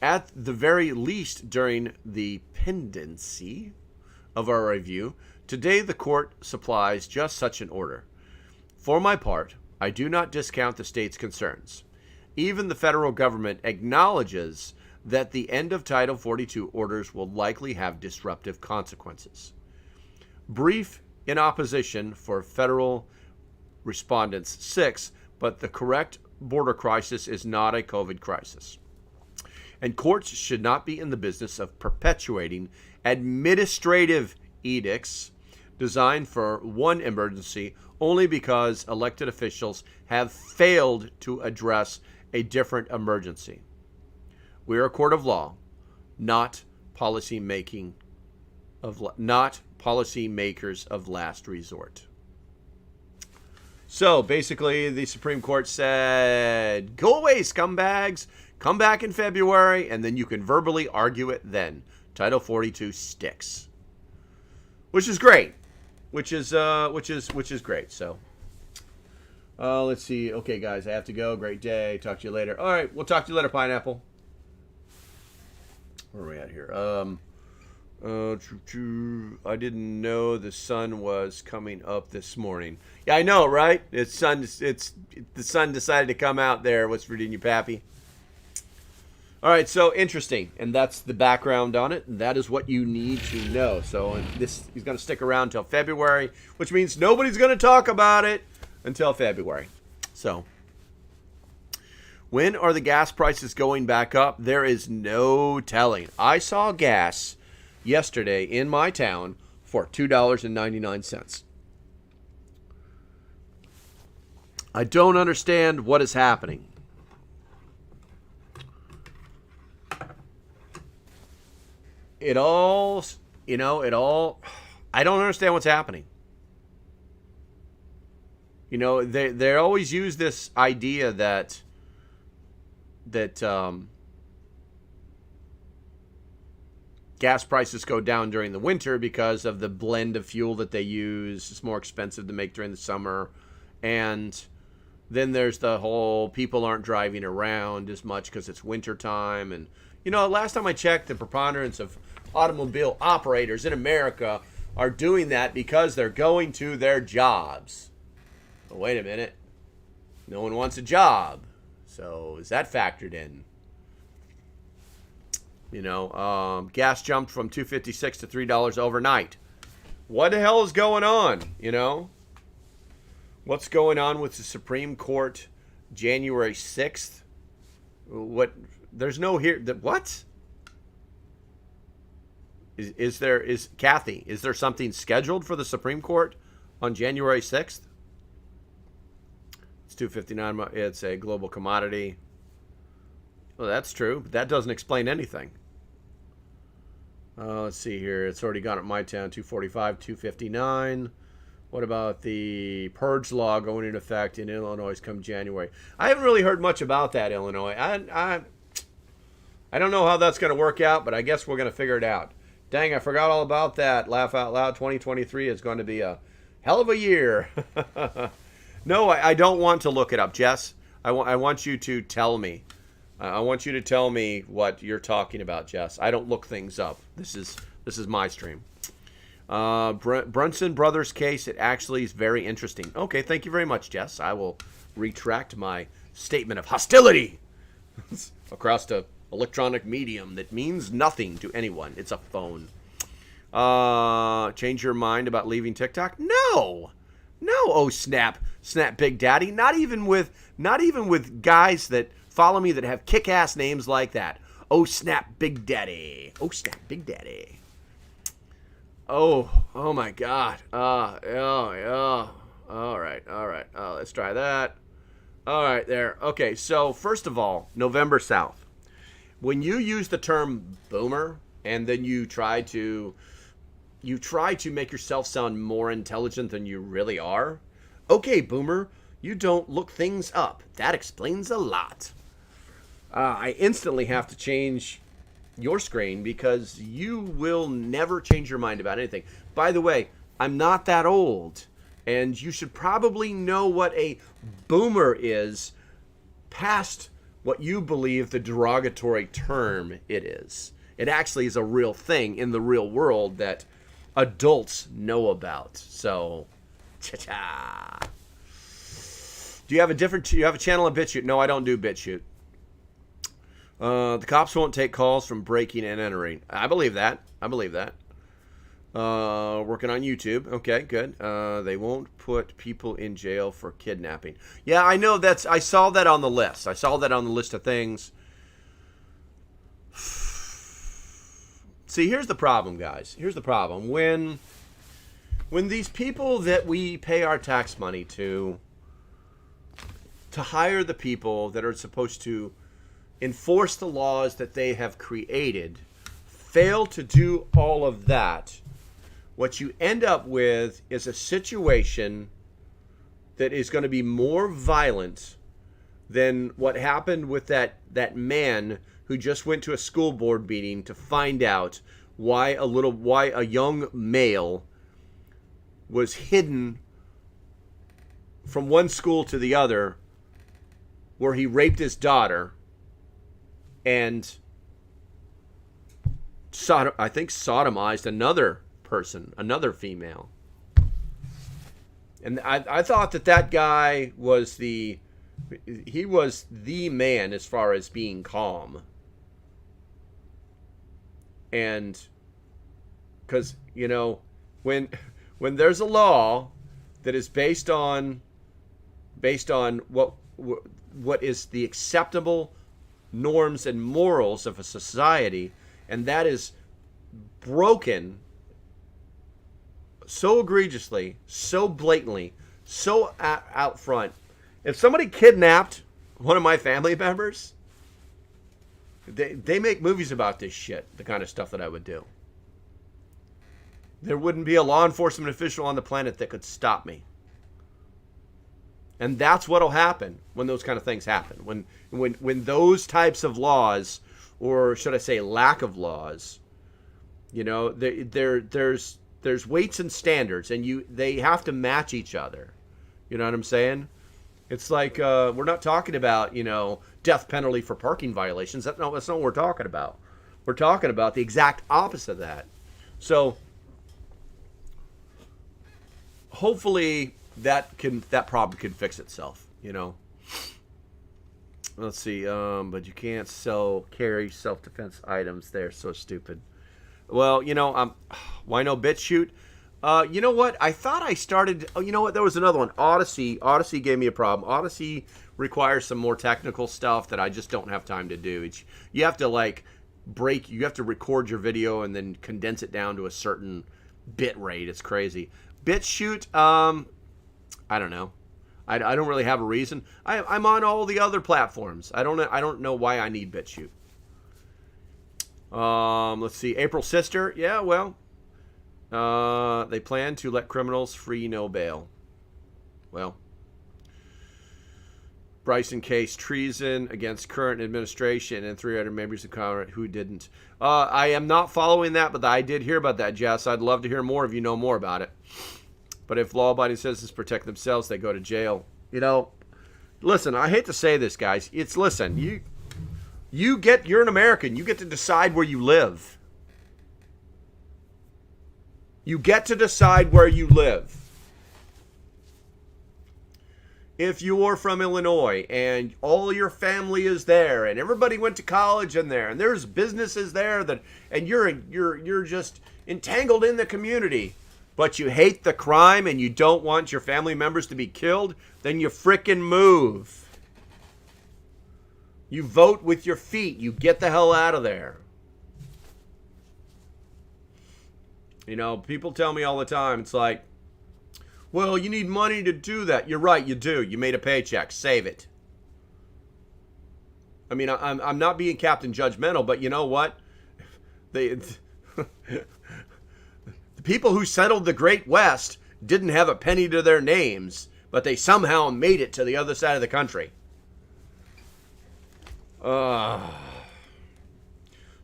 Speaker 3: At the very least, during the pendency of our review, today the court supplies just such an order. For my part, I do not discount the state's concerns. Even the federal government acknowledges that the end of Title 42 orders will likely have disruptive consequences. Brief in opposition for federal respondents 6, but the correct border crisis is not a COVID crisis. And courts should not be in the business of perpetuating administrative edicts designed for one emergency only because elected officials have failed to address a different emergency. We are a court of law, not policymakers of last resort. So basically, the Supreme Court said, go away, scumbags. Come back in February, and then you can verbally argue it then. Title 42 sticks. Which is great. Which is great. So let's see. Okay, guys, I have to go. Great day. Talk to you later. All right, we'll talk to you later, Pineapple. Where are we at here? I didn't know the sun was coming up this morning. Yeah, I know, right? The sun decided to come out there, West Virginia Pappy. All right, so interesting, and that's the background on it, and that is what you need to know. So and this is going to stick around until February, which means nobody's going to talk about it until February. So when are the gas prices going back up? There is no telling. I saw gas yesterday in my town for $2.99. I don't understand what is happening. I don't understand what's happening. You know, they always use this idea that gas prices go down during the winter because of the blend of fuel that they use. It's more expensive to make during the summer. And then there's the whole people aren't driving around as much because it's winter time. And, you know, last time I checked, the preponderance of automobile operators in America are doing that because they're going to their jobs. But wait a minute. No one wants a job. So is that factored in? You know, gas jumped from $2.56 to $3 overnight. What the hell is going on, you know? What's going on with the Supreme Court January 6th? What? There's no here. What? Is Kathy, is there something scheduled for the Supreme Court on January 6th? It's $2.59. It's a global commodity. Well, that's true, but that doesn't explain anything. Let's see here. It's already gone at my town, $2.45, $2.59. What about the purge law going into effect in Illinois come January? I haven't really heard much about that, Illinois. I don't know how that's going to work out, but I guess we're going to figure it out. Dang, I forgot all about that. Laugh out loud. 2023 is going to be a hell of a year. No, I don't want to look it up, Jess. I want you to tell me. I want you to tell me what you're talking about, Jess. I don't look things up. This is my stream. Brunson Brothers case, it actually is very interesting. Okay, thank you very much, Jess. I will retract my statement of hostility across the electronic medium that means nothing to anyone. It's a phone. Change your mind about leaving TikTok? No. Oh, snap Big Daddy. Not even with guys that follow me that have kick-ass names like that. Oh, snap Big Daddy. Oh, snap Big Daddy. Oh my God. All right. Let's try that. All right, there. Okay, so first of all, November South. When you use the term boomer and then you try to make yourself sound more intelligent than you really are. Okay, boomer, you don't look things up. That explains a lot. I instantly have to change your screen because you will never change your mind about anything. By the way, I'm not that old, and you should probably know what a boomer is past what you believe the derogatory term it is. It actually is a real thing in the real world that adults know about. So, cha-cha. Do you have a channel on BitChute? No, I don't do BitChute. The cops won't take calls from breaking and entering. I believe that. Working on YouTube. Okay, good. They won't put people in jail for kidnapping. Yeah, I know I saw that on the list. I saw that on the list of things. See, here's the problem, guys. Here's the problem. When these people that we pay our tax money to hire the people that are supposed to enforce the laws that they have created, fail to do all of that, what you end up with is a situation that is going to be more violent than what happened with that man who just went to a school board meeting to find out why a young male was hidden from one school to the other, where he raped his daughter and sodomized another person, another female. And I thought that guy was the man as far as being calm. And because, when there's a law that is based on what is the acceptable norms and morals of a society, and that is broken so egregiously, so blatantly, so out front. If somebody kidnapped one of my family members, they make movies about this shit, the kind of stuff that I would do. There wouldn't be a law enforcement official on the planet that could stop me. And that's what'll happen when those kind of things happen. When those types of laws, or should I say lack of laws, there's weights and standards, and they have to match each other. You know what I'm saying? It's like we're not talking about death penalty for parking violations. That's not what we're talking about. We're talking about the exact opposite of that. So hopefully that problem can fix itself. Let's see. But you can't carry self-defense items. They're so stupid. Well, why no BitChute? You know what? I thought I started. Oh, you know what? There was another one. Odyssey. Odyssey gave me a problem. Odyssey requires some more technical stuff that I just don't have time to do. You have to you have to record your video and then condense it down to a certain bit rate. It's crazy. BitChute. I don't know. I don't really have a reason. I'm on all the other platforms. I don't know why I need BitChute. Let's see. April Sister. Yeah, well. They plan to let criminals free no bail. Well, Bryson case treason against current administration and 300 members of Congress who didn't. I am not following that, but I did hear about that, Jess. I'd love to hear more if you know more about it. But if law-abiding citizens protect themselves, they go to jail. You know, listen, I hate to say this, guys. You're an American. You get to decide where you live. You get to decide where you live. If you're from Illinois and all your family is there and everybody went to college in there and there's businesses there and you're just entangled in the community, but you hate the crime and you don't want your family members to be killed, then you frickin' move. You vote with your feet. You get the hell out of there. You know, people tell me all the time, it's like, well, you need money to do that. You're right, you do. You made a paycheck. Save it. I mean, I'm not being Captain Judgmental, but you know what? The people who settled the Great West didn't have a penny to their names, but they somehow made it to the other side of the country.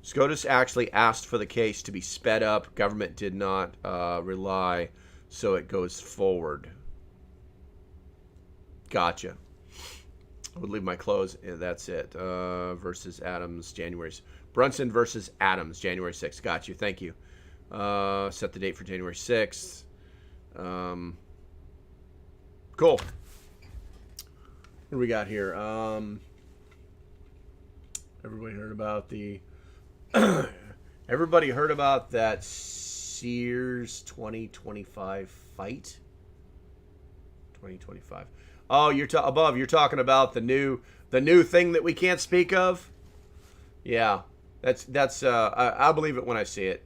Speaker 3: SCOTUS actually asked for the case to be sped up. Government did not rely, so it goes forward. Gotcha. I would leave my clothes. Yeah, that's it. Versus Adams, Brunson versus Adams, January 6th. Got you. Thank you. Set the date for January 6th. Cool. What do we got here? Everybody heard about the... Everybody heard about that Sears 2025 fight? 2025. Oh, you're talking about the new thing that we can't speak of? Yeah. That's I'll believe it when I see it.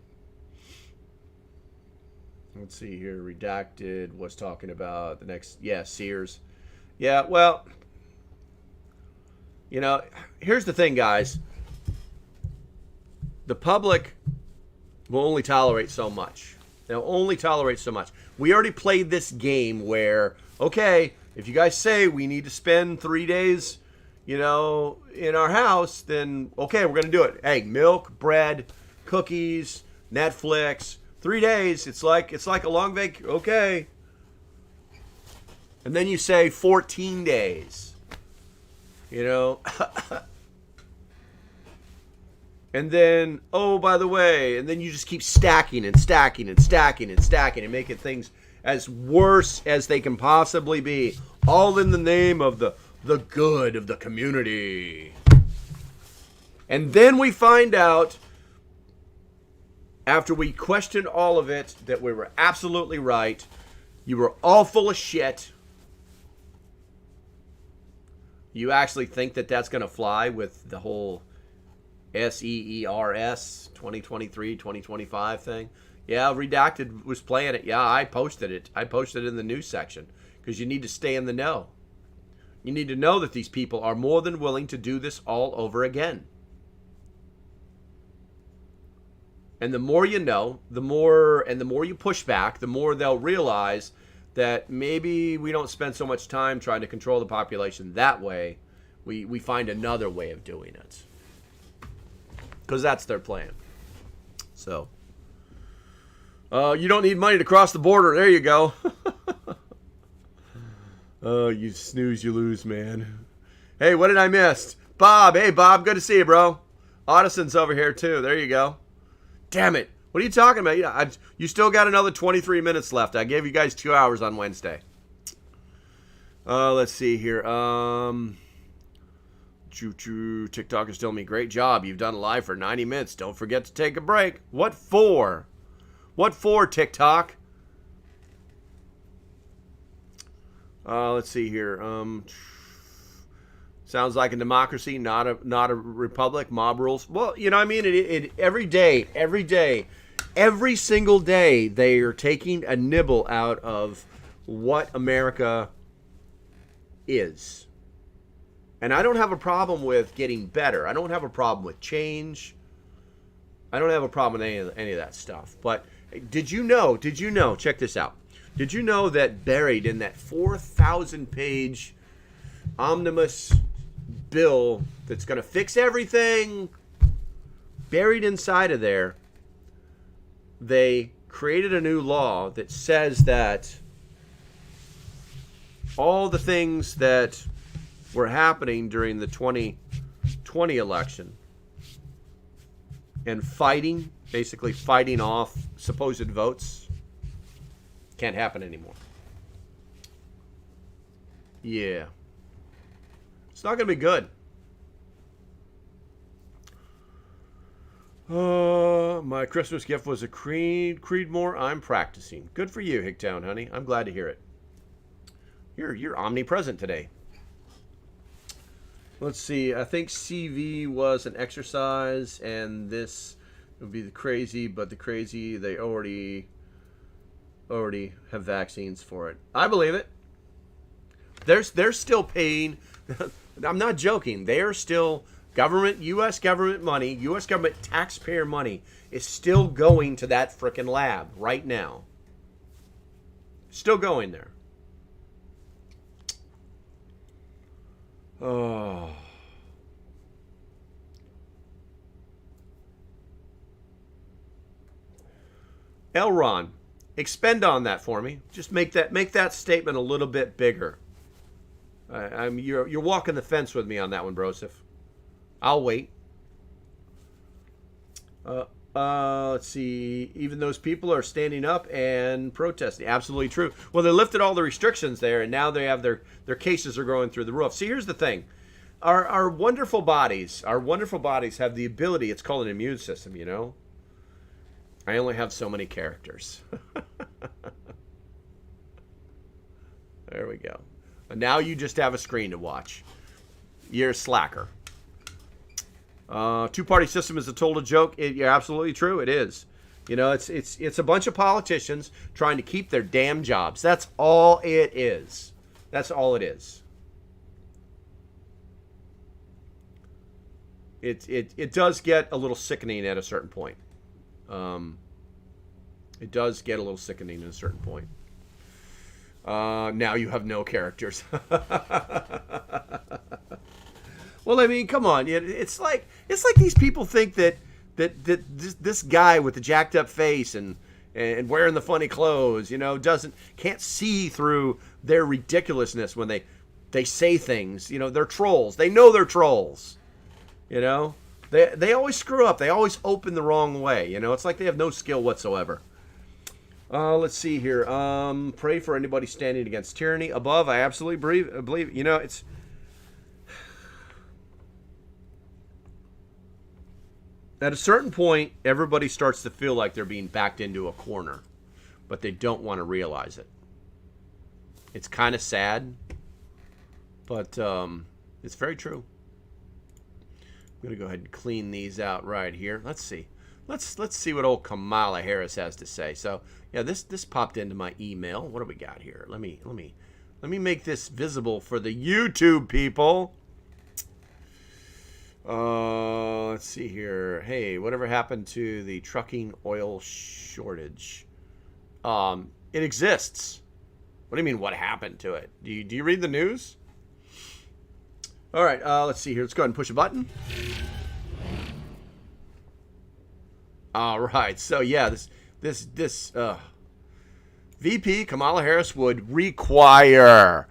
Speaker 3: Let's see here. Redacted was talking about the next, Sears. Yeah, well, you know, here's the thing, guys. The public will only tolerate so much. They'll only tolerate so much. We already played this game where, okay, if you guys say we need to spend 3 days, in our house, then okay, we're gonna do it. Hey, milk, bread, cookies, Netflix, 3 days. It's like a long vacation. Okay. And then you say 14 days. And then, oh, by the way, and then you just keep stacking and stacking and stacking and stacking and making things as worse as they can possibly be, all in the name of the good of the community. And then we find out, after we questioned all of it, that we were absolutely right. You were all full of shit. You actually think that that's going to fly with the whole SEERS 2023, 2025 thing? Yeah, Redacted was playing it. Yeah, I posted it. I posted it in the news section because you need to stay in the know. You need to know that these people are more than willing to do this all over again. And the more you know, the more you push back, the more they'll realize that maybe we don't spend so much time trying to control the population that way. We find another way of doing it. Because that's their plan. So, you don't need money to cross the border. There you go. Oh, you snooze, you lose, man. Hey, what did I miss? Bob. Hey, Bob. Good to see you, bro. Audison's over here, too. There you go. Damn it. What are you talking about? Yeah, you still got another 23 minutes left. I gave you guys 2 hours on Wednesday. Let's see here. TikTok is telling me, great job. You've done live for 90 minutes. Don't forget to take a break. What for? What for, TikTok? Let's see here. Sounds like a democracy, not a republic. Mob rules. Well, you know, I mean, every day, every single day, they are taking a nibble out of what America is. And I don't have a problem with getting better. I don't have a problem with change. I don't have a problem with any of that stuff. But did you know, check this out. Did you know that buried in that 4,000-page omnibus bill that's going to fix everything, buried inside of there, they created a new law that says that all the things that were happening during the 2020 election and basically fighting off supposed votes, can't happen anymore. Yeah. It's not going to be good. My Christmas gift was a Creedmoor. I'm practicing. Good for you, Hicktown, honey. I'm glad to hear it. You're omnipresent today. Let's see. I think CV was an exercise, and this would be the crazy, but the crazy, they already have vaccines for it. I believe it. They're still paying. I'm not joking. They are still government, U.S. government money, U.S. government taxpayer money is still going to that frickin' lab right now. Still going there. Oh. Elron, expend on that for me. Just make that statement a little bit bigger. You're walking the fence with me on that one, Broseph. I'll wait. Let's see. Even those people are standing up and protesting. Absolutely true. Well, they lifted all the restrictions there, and now they have their cases are going through the roof. See, here's the thing. Our wonderful bodies have the ability. It's called an immune system, you know. I only have so many characters. There we go. And now you just have a screen to watch. You're a slacker. Two-party system is a total joke. You're absolutely true. It is. You know, it's a bunch of politicians trying to keep their damn jobs. That's all it is. That's all it is. It does get a little sickening at a certain point. It does get a little sickening at a certain point. Now you have no characters. Well, I mean, come on. It's like these people think that this guy with the jacked up face and wearing the funny clothes, you know, can't see through their ridiculousness when they say things. You know, they're trolls. They know they're trolls. You know, they always screw up. They always open the wrong way. You know, it's like they have no skill whatsoever. Let's see here. Pray for anybody standing against tyranny. Above, I absolutely believe. You know, it's. At a certain point, everybody starts to feel like they're being backed into a corner, but they don't want to realize it. It's kind of sad, but it's very true. I'm going to go ahead and clean these out right here. Let's see. Let's see what old Kamala Harris has to say. So, yeah, this popped into my email. What do we got here? Let me make this visible for the YouTube people. Let's see here. Hey, whatever happened to the trucking oil shortage? It exists. What do you mean, what happened to it? Do you read the news? All right, let's see here. Let's go ahead and push a button. All right, so yeah, this VP Kamala Harris would require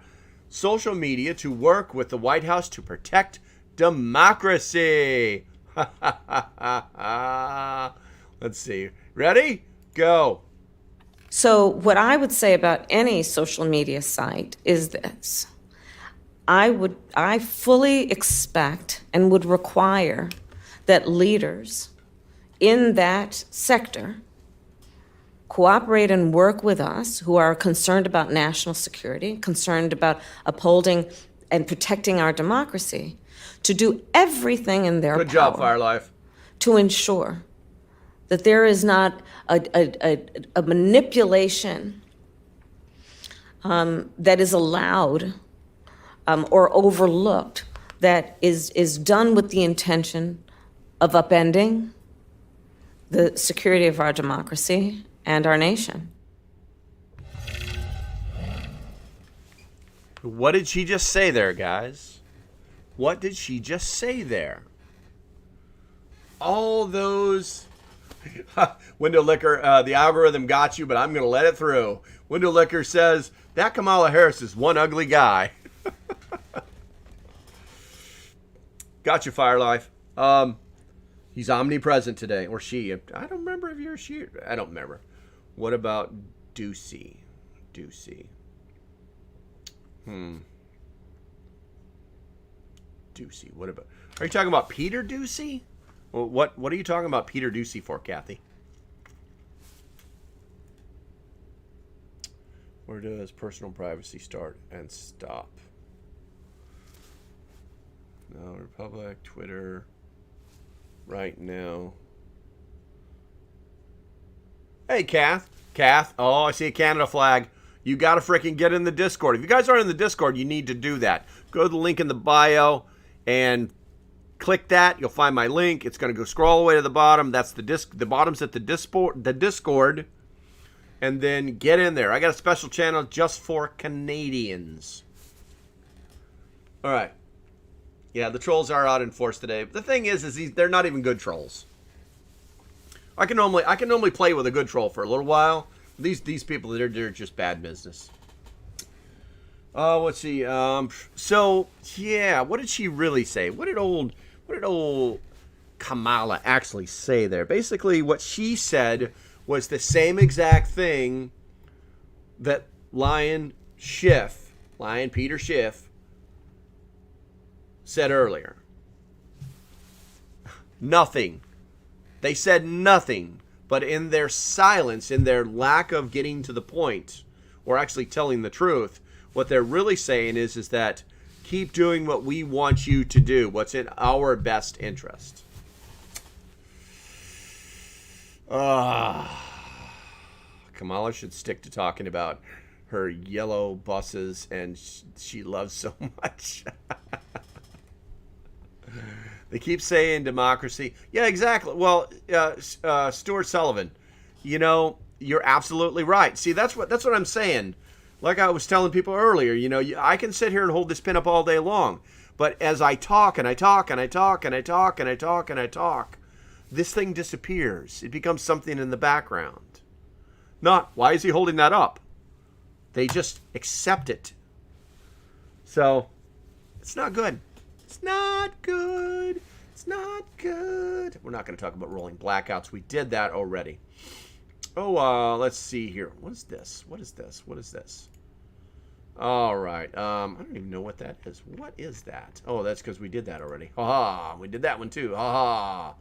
Speaker 3: social media to work with the White House to protect democracy. Let's see. Ready? Go.
Speaker 6: So what I would say about any social media site is this. I fully expect and would require that leaders in that sector cooperate and work with us, who are concerned about national security, concerned about upholding and protecting our democracy, to do everything in their
Speaker 3: Good job,
Speaker 6: power
Speaker 3: Firelife.
Speaker 6: to ensure that there is not a manipulation that is allowed or overlooked that is done with the intention of upending the security of our democracy and our nation.
Speaker 3: What did she just say there, guys? What did she just say there? All those... Window Liquor, the algorithm got you, but I'm going to let it through. Window Liquor says, that Kamala Harris is one ugly guy. Got you, Firelife. He's omnipresent today, or she. I don't remember if you're she. I don't remember. What about Ducey? Ducey. Ducey. What about? Are you talking about Peter Ducey? Well, what are you talking about Peter Ducey for, Kathy? Where does personal privacy start and stop? No, Republic, Twitter, right now. Hey, Kath. Oh, I see a Canada flag. You got to freaking get in the Discord. If you guys aren't in the Discord, you need to do that. Go to the link in the bio and click that. You'll find my link. It's going to go scroll all the way to the bottom. That's the bottom's at the Discord. And then get in there. I got a special channel just for Canadians. All right. Yeah, the trolls are out in force today. But the thing is they're not even good trolls. I can normally play with a good troll for a little while. These people, they're just bad business. Let's see. So yeah, what did she really say? What did old Kamala actually say there? Basically, what she said was the same exact thing that Lion Peter Schiff said earlier. Nothing. They said nothing, but in their silence, in their lack of getting to the point or actually telling the truth, what they're really saying is that keep doing what we want you to do, what's in our best interest. Kamala should stick to talking about her yellow buses and she loves so much. They keep saying democracy. Yeah, exactly. Well, Stuart Sullivan, you're absolutely right. See, that's what I'm saying. Like I was telling people earlier, I can sit here and hold this pin up all day long. But as I talk and I talk and I talk and I talk and I talk and I talk, this thing disappears. It becomes something in the background. Not, why is he holding that up? They just accept it. So, it's not good. It's not good. It's not good. We're not going to talk about rolling blackouts. We did that already. Oh, let's see here. What is this? What is this? All right. I don't even know what that is. What is that? Oh, that's because we did that already. Ha-ha. We did that one too. Ha-ha.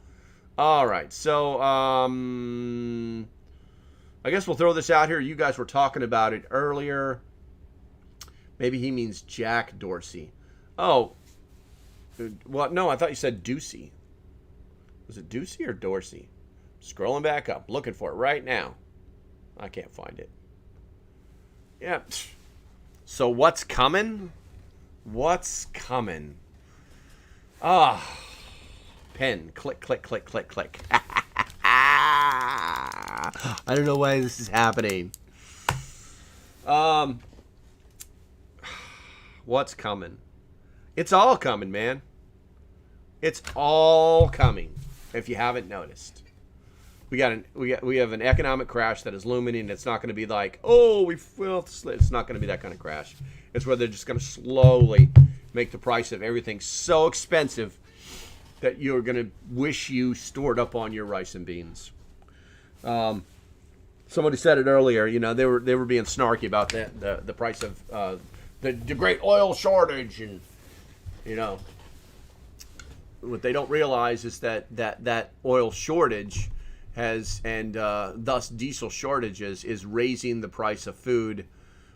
Speaker 3: All right. So, I guess we'll throw this out here. You guys were talking about it earlier. Maybe he means Jack Dorsey. Oh. Well, no, I thought you said Ducey. Was it Ducey or Dorsey? Scrolling back up, looking for it right now. I can't find it. Yeah. So what's coming? What's coming? Pen. Click, click, click, click, click. I don't know why this is happening. What's coming? It's all coming, man. It's all coming. If you haven't noticed, we have an economic crash that is looming, and it's not going to be like, it's not going to be that kind of crash. It's where they're just going to slowly make the price of everything so expensive that you're going to wish you stored up on your rice and beans. Somebody said it earlier. They were being snarky about the price of the great oil shortage, and what they don't realize is that oil shortage thus diesel shortages is raising the price of food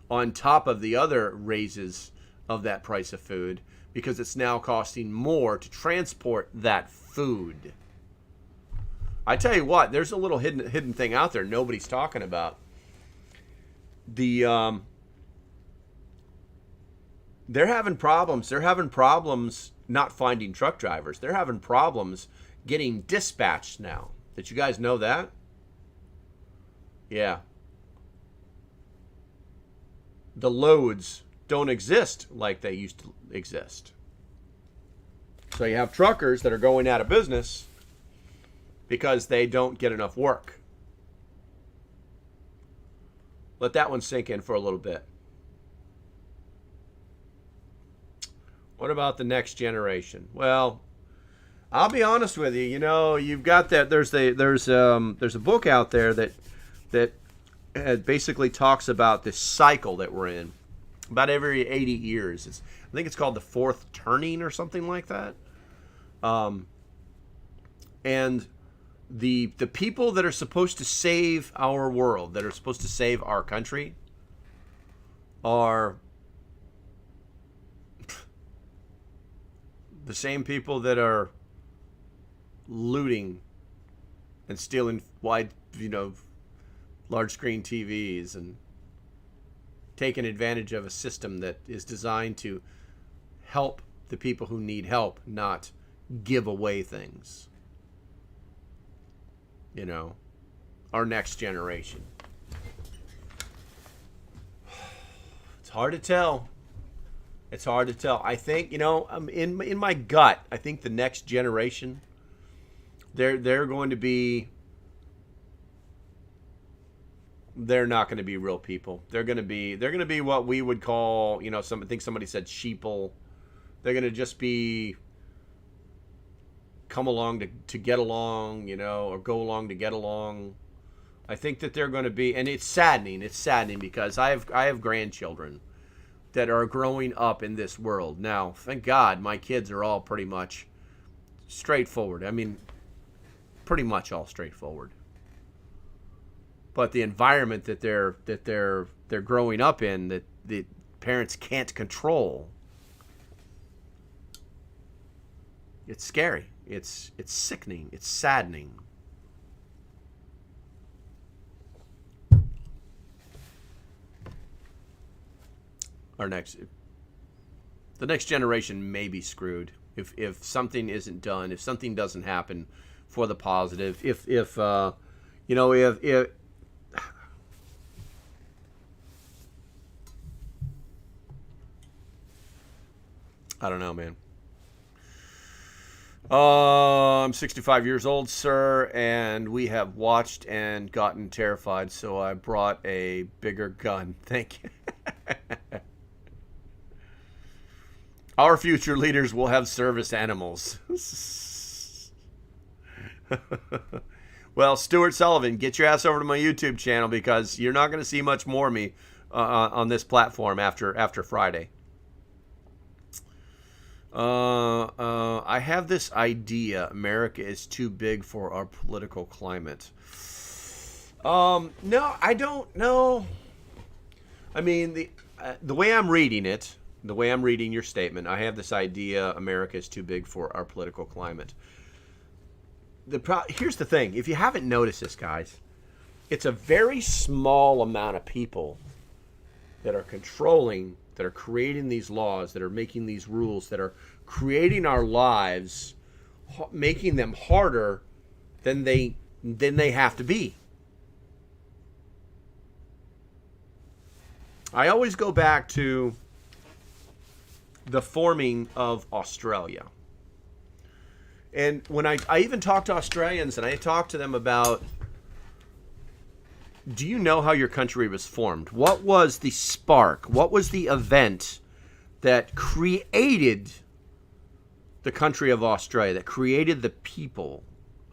Speaker 3: on top of the other raises of that price of food, because it's now costing more to transport that food. I tell you what, there's a little hidden thing out there nobody's talking about. They're having problems. They're having problems not finding truck drivers. They're having problems getting dispatched now. Did you guys know that? Yeah. The loads don't exist like they used to exist. So you have truckers that are going out of business because they don't get enough work. Let that one sink in for a little bit. What about the next generation? Well, I'll be honest with you. You know, you've got that. There's a book out there that basically talks about this cycle that we're in. About every 80 years, I think it's called the fourth turning or something like that. And the people that are supposed to save our world, that are supposed to save our country, are the same people that are looting and stealing large screen TVs and taking advantage of a system that is designed to help the people who need help, not give away things. You know, our next generation. It's hard to tell. It's hard to tell. I think, in my gut, I think the next generation, they're going to be, they're not going to be real people. They're going to be what we would call, I think somebody said sheeple. They're going to just be come along to get along, or go along to get along. I think that they're going to be, and it's saddening. It's saddening because I have grandchildren that are growing up in this world. Now, thank God, my kids are all pretty much straightforward. I mean, pretty much all straightforward. But the environment that they're growing up in, that the parents can't control, it's scary. It's sickening. It's saddening. The next generation may be screwed if something isn't done, if something doesn't happen for the positive, if I don't know, man. I'm 65 years old, sir, and we have watched and gotten terrified, so I brought a bigger gun. Thank you. Our future leaders will have service animals. Well, Stuart Sullivan, get your ass over to my YouTube channel, because you're not going to see much more of me on this platform after Friday. I have this idea: America is too big for our political climate. No, I don't know. I mean, the way I'm reading it, the way I'm reading your statement, I have this idea: America is too big for our political climate. Here's the thing: if you haven't noticed this, guys, it's a very small amount of people that are controlling, that are creating these laws, that are making these rules, that are creating our lives, making them harder than they have to be. I always go back to the forming of Australia. And when I even talk to Australians, and I talk to them about, do you know how your country was formed? What was the spark? What was the event that created the country of Australia, that created the people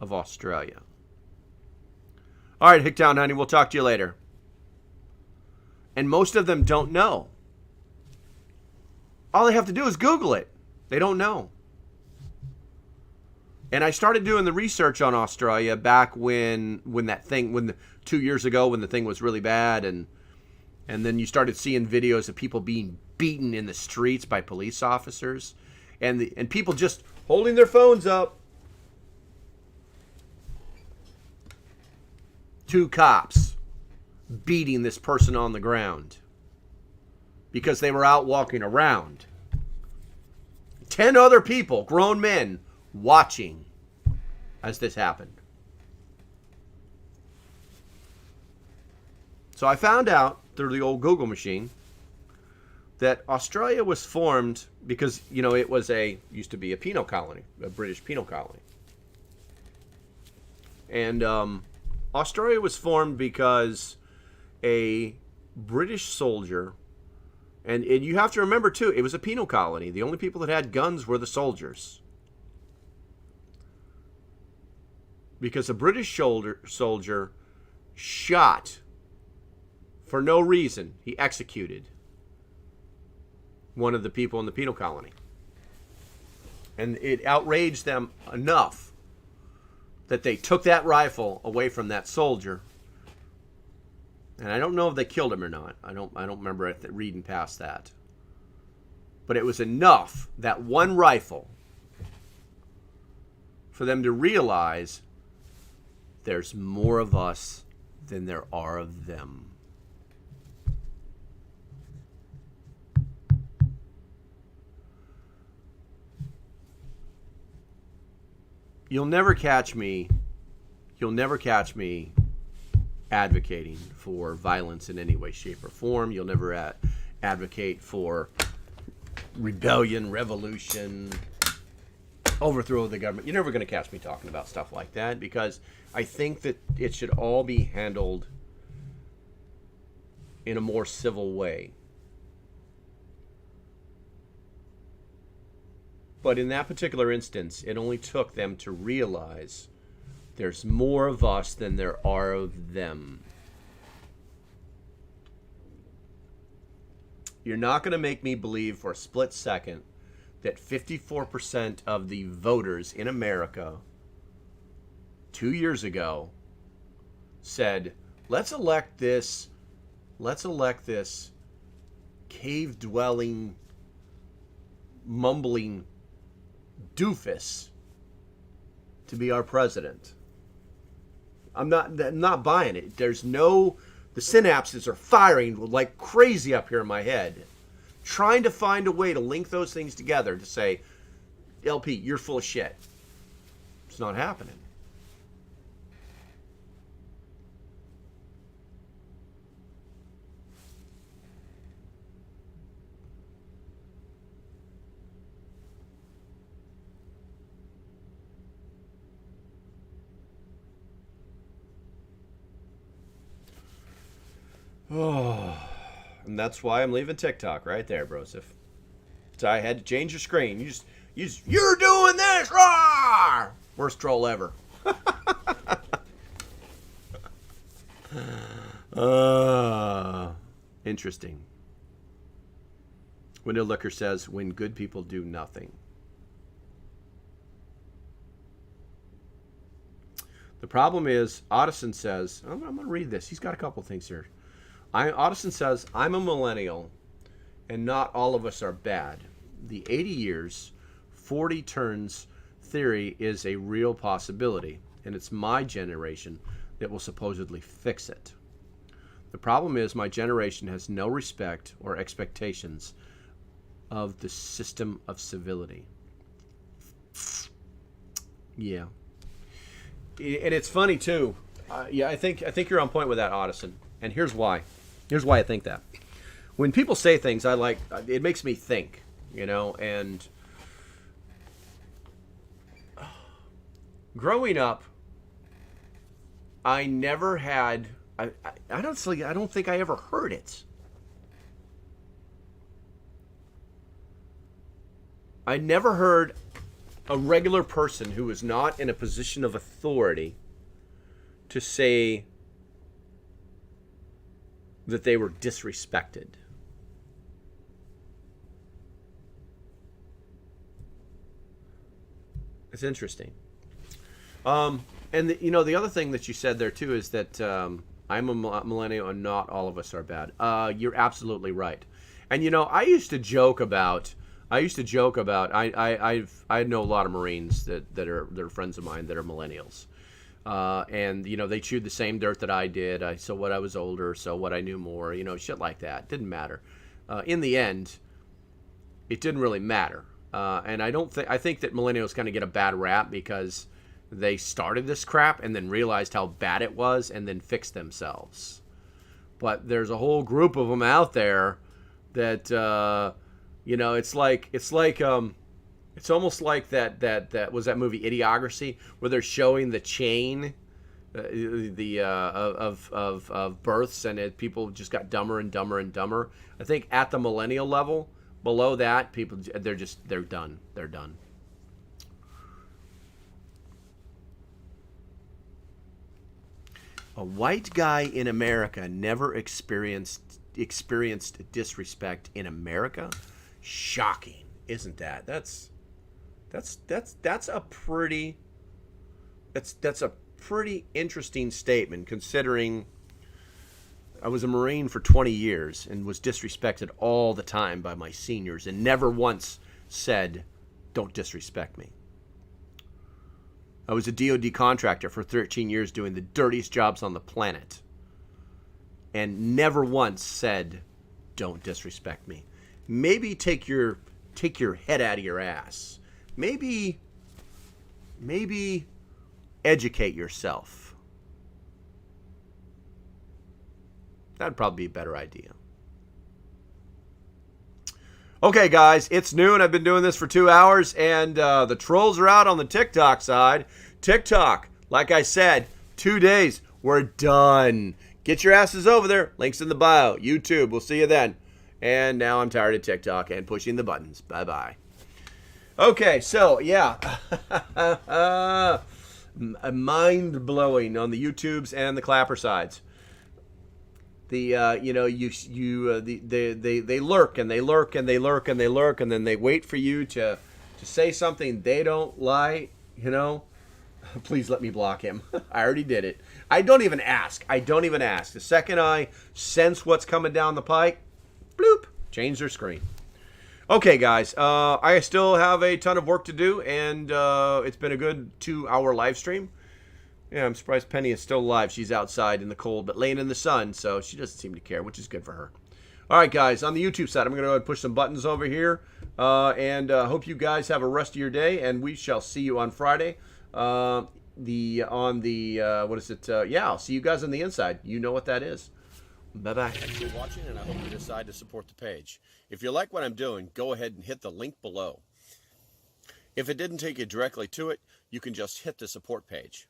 Speaker 3: of Australia? All right, Hicktown, honey, we'll talk to you later. And most of them don't know. All they have to do is Google it. They don't know. And I started doing the research on Australia back when 2 years ago when the thing was really bad, and then you started seeing videos of people being beaten in the streets by police officers, and people just holding their phones up. 2 cops beating this person on the ground because they were out walking around. 10 other people, grown men, watching as this happened. So I found out through the old Google machine that Australia was formed because, it was used to be a penal colony, a British penal colony. And Australia was formed because a British soldier, and you have to remember too, it was a penal colony. The only people that had guns were the soldiers. Because a British soldier shot for no reason. He executed one of the people in the penal colony. And it outraged them enough that they took that rifle away from that soldier. And I don't know if they killed him or not. I don't remember reading past that. But it was enough, that one rifle, for them to realize there's more of us than there are of them. You'll never catch me advocating for violence in any way, shape, or form. You'll never advocate for rebellion, revolution, overthrow of the government. You're never going to catch me talking about stuff like that, because I think that it should all be handled in a more civil way. But in that particular instance, it only took them to realize there's more of us than there are of them. You're not going to make me believe for a split second that 54% of the voters in America 2 years ago said, let's elect this cave-dwelling, mumbling doofus to be our president. I'm not buying it. The synapses are firing like crazy up here in my head, trying to find a way to link those things together to say, LP, you're full of shit. It's not happening. Oh, and that's why I'm leaving TikTok right there, Broseph. So I had to change your screen. You're doing this, roar! Worst troll ever. Interesting. Window Looker says, when good people do nothing. The problem is, Addison says, I'm going to read this. He's got a couple things here. Addison says, I'm a millennial, and not all of us are bad. The 80 years, 40 turns theory is a real possibility, and it's my generation that will supposedly fix it. The problem is my generation has no respect or expectations of the system of civility. Yeah. And it's funny, too. I think you're on point with that, Addison. And here's why. Here's why I think that. When people say things, it makes me think, and growing up, I never had, I don't think I ever heard it. I never heard a regular person who was not in a position of authority to say that they were disrespected. It's interesting. And the other thing that you said there too is that I'm a millennial and not all of us are bad. You're absolutely right. And I used to joke about. I know a lot of Marines that are friends of mine that are millennials. And they chewed the same dirt that I did. So what I was older, so what I knew more, shit like that. Didn't matter. In the end, it didn't really matter. And I think that millennials kind of get a bad rap because they started this crap and then realized how bad it was and then fixed themselves. But there's a whole group of them out there that it's almost like that was that movie Idiocracy where they're showing the chain of births, and people just got dumber and dumber and dumber. I think at the millennial level, below that, people they're done. They're done. A white guy in America never experienced disrespect in America. Shocking, isn't that? That's a pretty interesting statement, considering I was a Marine for 20 years and was disrespected all the time by my seniors and never once said, "Don't disrespect me." I was a DoD contractor for 13 years doing the dirtiest jobs on the planet and never once said, "Don't disrespect me." Maybe take your head out of your ass. Maybe educate yourself. That'd probably be a better idea. Okay, guys, it's noon. I've been doing this for 2 hours, and the trolls are out on the TikTok side. TikTok, like I said, 2 days. We're done. Get your asses over there. Links in the bio. YouTube. We'll see you then. And now I'm tired of TikTok and pushing the buttons. Bye-bye. Okay, so, yeah. Mind-blowing on the YouTubes and the Clapper sides. They lurk and they lurk and they lurk and they lurk, and then they wait for you to say something they don't like, Please let me block him. I already did it. I don't even ask. The second I sense what's coming down the pike, bloop, change their screen. Okay, guys, I still have a ton of work to do, and it's been a good 2-hour live stream. Yeah, I'm surprised Penny is still alive. She's outside in the cold, but laying in the sun, so she doesn't seem to care, which is good for her. All right, guys, on the YouTube side, I'm going to go ahead and push some buttons over here, and hope you guys have a rest of your day, and we shall see you on Friday. I'll see you guys on the inside. You know what that is. Bye-bye. Thanks for watching, and I hope you decide to support the page. If you like what I'm doing, go ahead and hit the link below. If it didn't take you directly to it, you can just hit the support page.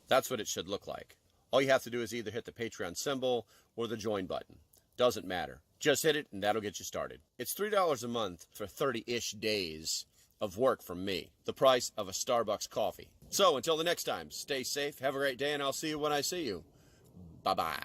Speaker 3: That's what it should look like. All you have to do is either hit the Patreon symbol or the join button. Doesn't matter. Just hit it and that'll get you started. It's $3 a month for 30-ish days of work from me. The price of a Starbucks coffee. So until the next time, stay safe, have a great day, and I'll see you when I see you. Bye-bye.